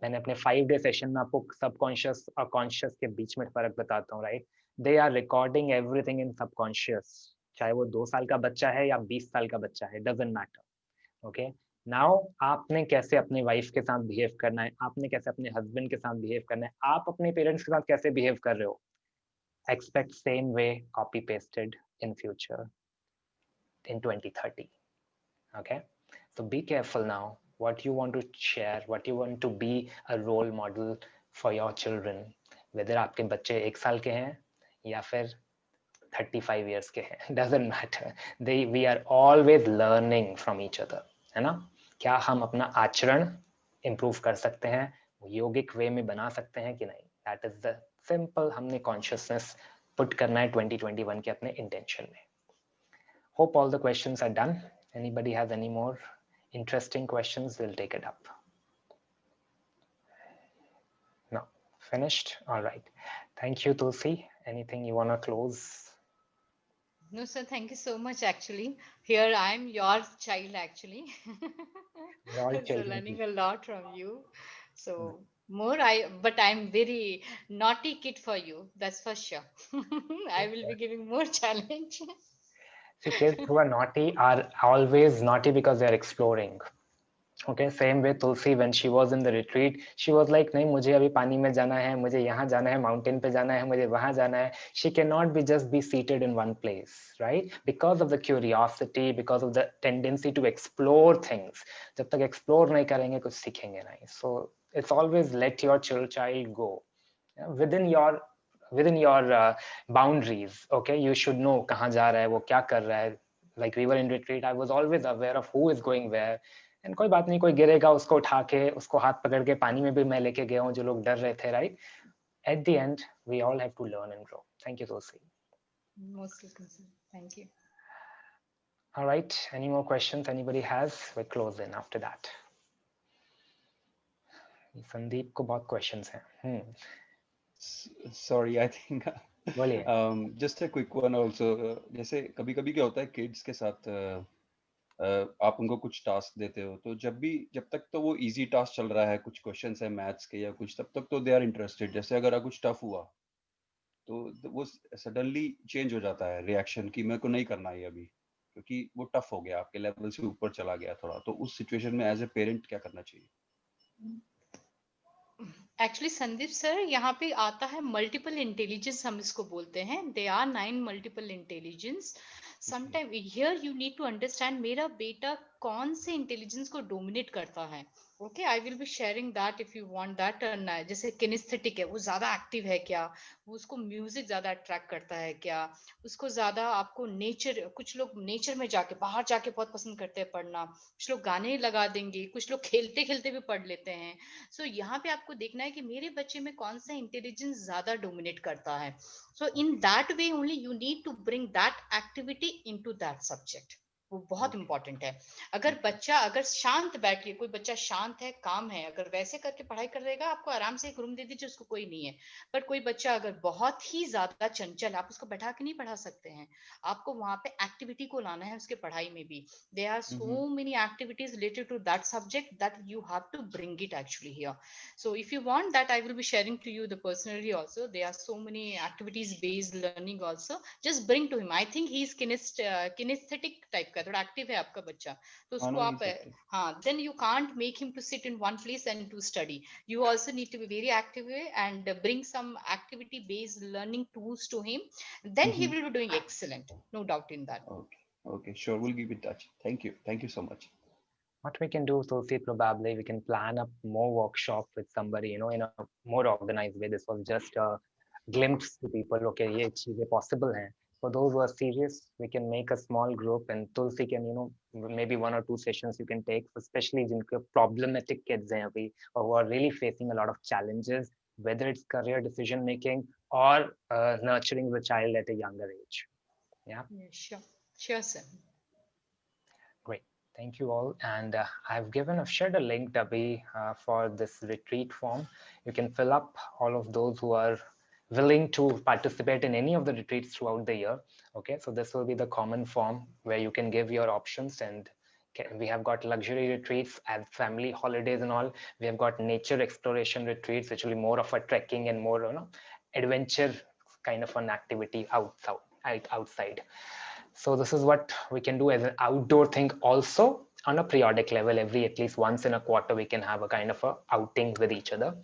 मैंने अपने 5-day सेशन में आपको सबकॉन्शियस और कॉन्शियस के बीच में फर्क बताता हूँ, right? They are recording everything in subconscious, चाहे वो 2 साल का बच्चा है या 20 साल का बच्चा है, डजंट मैटर। ओके, नाउ आपने कैसे अपने वाइफ के साथ बिहेव करना है, आपने कैसे अपने हस्बैंड के साथ बिहेव करना है, आप अपने पेरेंट्स के साथ कैसे बिहेव कर रहे हो, expect same way copy pasted in future in 2030. Okay, so be careful now what you want to share, what you want to be a role model for your children, whether आपके बच्चे 1 साल के हैं या फिर 35 years के हैं, doesn't matter. We are always learning from each other, है ना? क्या हम अपना आचरण improve कर सकते हैं, योगिक वे में बना सकते हैं कि नहीं? That is the simple हमने consciousness put करना है 2021 के अपने intention में. Hope all the questions are done. Anybody has any more interesting questions, we'll take it up. No, finished? All right. Thank you, Tulsi. Anything you want to close? No, sir, thank you so much. Actually, here I'm your child, actually. We're all So learning a lot from you. So but I'm very naughty kid for you. That's for sure. I will be giving more challenge. See, kids who are naughty are always naughty because they're exploring. Okay, same way Tulsi, when she was in the retreat, she was like, नहीं मुझे अभी पानी में जाना है, मुझे यहाँ जाना है, mountain पे जाना है, मुझे वहाँ जाना है. She cannot be just be seated in one place, right? Because of the curiosity, because of the tendency to explore things. जब तक explore नहीं करेंगे कुछ सीखेंगे नहीं. So it's always let your child go. within your within your boundaries. Okay, you should know कहाँ जा रहा है, वो क्या कर रहा है. Like we were in retreat, I was always aware of who is going where. And कोई बात नहीं, कोई गिरेगा उसको उठा के, उसको हाथ पकड़ के पानी में भी मैं लेके गया हूँ, जो लोग डर रहे थे, right? At the end, we all have to learn and grow. Thank you, Tulsi. Most welcome, sir. Thank you. All right, any more questions anybody has? We close in after that. Sandeep को बहुत questions हैं. Sorry, I think बोलिए. just a quick one also. जैसे कभी कभी क्या होता है किड्स के साथ, आप उनको कुछ टास्क देते हो, तो जब तक तो वो इजी टास्क चल रहा है, कुछ क्वेश्चंस है मैथ्स के या कुछ, तब तक तो दे आर इंटरेस्टेड. जैसे अगर कुछ टफ हुआ तो वो सडनली चेंज हो जाता है रिएक्शन कि मेरे को नहीं करना ये अभी, क्योंकि वो टफ हो गया, आपके लेवल से ऊपर चला गया थोड़ा. तो उस सिचुएशन में एज ए पेरेंट क्या करना चाहिए? एक्चुअली संदीप सर, यहाँ पे आता है मल्टीपल इंटेलिजेंस, हम इसको बोलते हैं. They are 9 multiple intelligence. Sometime here you need to understand मेरा बेटा कौन से इंटेलिजेंस को डोमिनेट करता है. Okay, I will be sharing that if you want that. जैसे किनेस्थेटिक है, वो ज्यादा एक्टिव है क्या, वो उसको म्यूजिक ज्यादा अट्रैक्ट करता है क्या, उसको ज्यादा आपको नेचर, कुछ लोग नेचर में जाके बाहर जाके बहुत पसंद करते हैं पढ़ना, कुछ लोग गाने लगा देंगे, कुछ लोग खेलते खेलते भी पढ़ लेते हैं. सो यहाँ पे आपको देखना है कि मेरे बच्चे में कौन सा इंटेलिजेंस ज्यादा डोमिनेट करता है. So in that way only you need to bring that activity into that subject. वो बहुत इंपॉर्टेंट है. अगर बच्चा अगर शांत बैठ के, कोई बच्चा शांत है, काम है, अगर वैसे करके पढ़ाई कर रहेगा, आपको आराम से एक रूम दे दीजिए, उसको कोई नहीं है. पर कोई बच्चा अगर बहुत ही ज्यादा चंचल, आप उसको बैठा के नहीं पढ़ा सकते हैं. आपको वहां पे एक्टिविटी को लाना है उसके पढ़ाई में भी. there are so many activities related to that subject that you have to bring it actually here. So if you want that, I will be sharing to you the personally also. There are so many activities based learning also. Just bring to him. I think he is kinesthetic type का, थोड़ा active है आपका बच्चा, तो उसको आप, हाँ, then you can't make him to sit in one place and to study. You also need to be very active and bring some activity based learning tools to him. Then he will be doing excellent, no doubt in that. Okay, sure, we'll keep in touch. Thank you so much. What we can do, Tulsi, probably we can plan up more workshop with somebody, in a more organized way. This was just a glimpse to people. Okay, ये चीजें possible हैं. For those who are serious, we can make a small group, and Tulsi can, maybe 1 or 2 sessions you can take, especially जिनके problematic kids हैं अभी, or who are really facing a lot of challenges, whether it's career decision making or nurturing the child at a younger age. Yeah. Sure, sir. Great. Thank you all. And I've shared a link, Abhi, for this retreat form. You can fill up all of those who are willing to participate in any of the retreats throughout the year. Okay, so this will be the common form where you can give your options. And we have got luxury retreats as family holidays and all. We have got nature exploration retreats, which will be more of a trekking and more, adventure kind of an activity outside. So this is what we can do as an outdoor thing also on a periodic level. At least once in a quarter, we can have a kind of a outing with each other.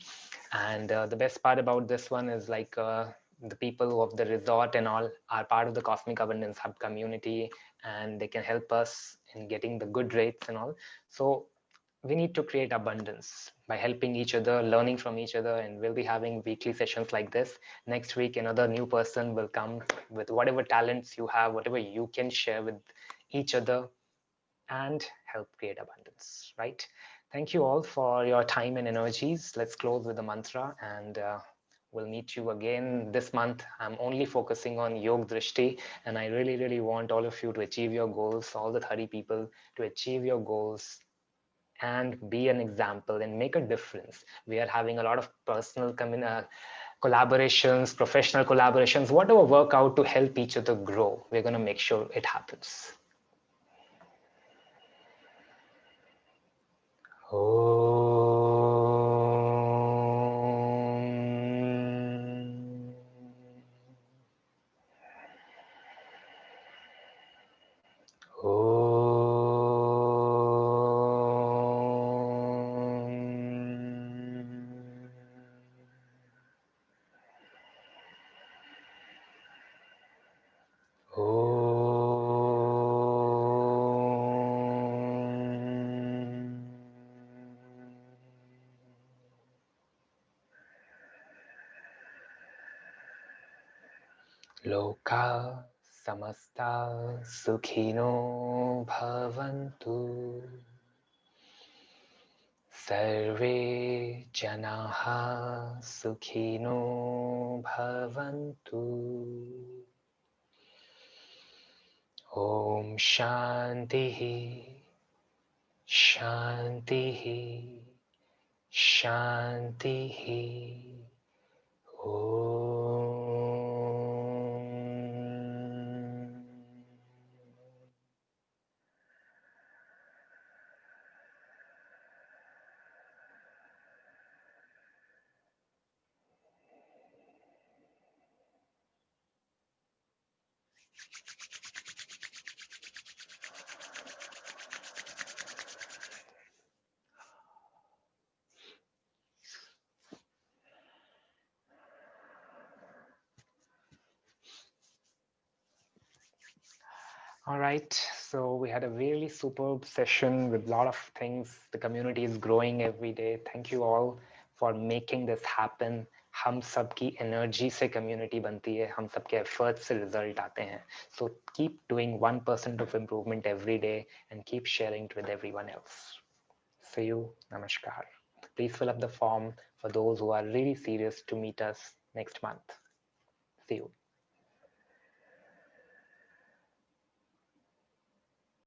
And the best part about this one is like the people of the resort and all are part of the Cosmic Abundance Hub community, and they can help us in getting the good rates and all. So we need to create abundance by helping each other, learning from each other, and we'll be having weekly sessions like this. Next week, another new person will come with whatever talents you have, whatever you can share with each other and help create abundance, right? Thank you all for your time and energies. Let's close with the mantra, and we'll meet you again this month. I'm only focusing on Yog Drishti, and I really, really want all of you to achieve your goals, all the 30 people to achieve your goals and be an example and make a difference. We are having a lot of personal collaborations, professional collaborations, whatever work out to help each other grow. We're going to make sure it happens. लोका समस्ता सुखिनो भवन्तु सर्वे जनाः सुखिनो भवन्तु ॐ शान्तिः शान्तिः शान्तिः All right, so we had a really superb session with a lot of things. The community is growing every day. Thank you all for making this happen. हम सबकी एनर्जी से कम्युनिटी बनती है, हम सबके एफर्ट्स से रिजल्ट आते हैं. So keep doing 1% of improvement every day and keep sharing it with everyone else. See you. Namaskar. Please fill up the form for those who are really serious to meet us next month. See you.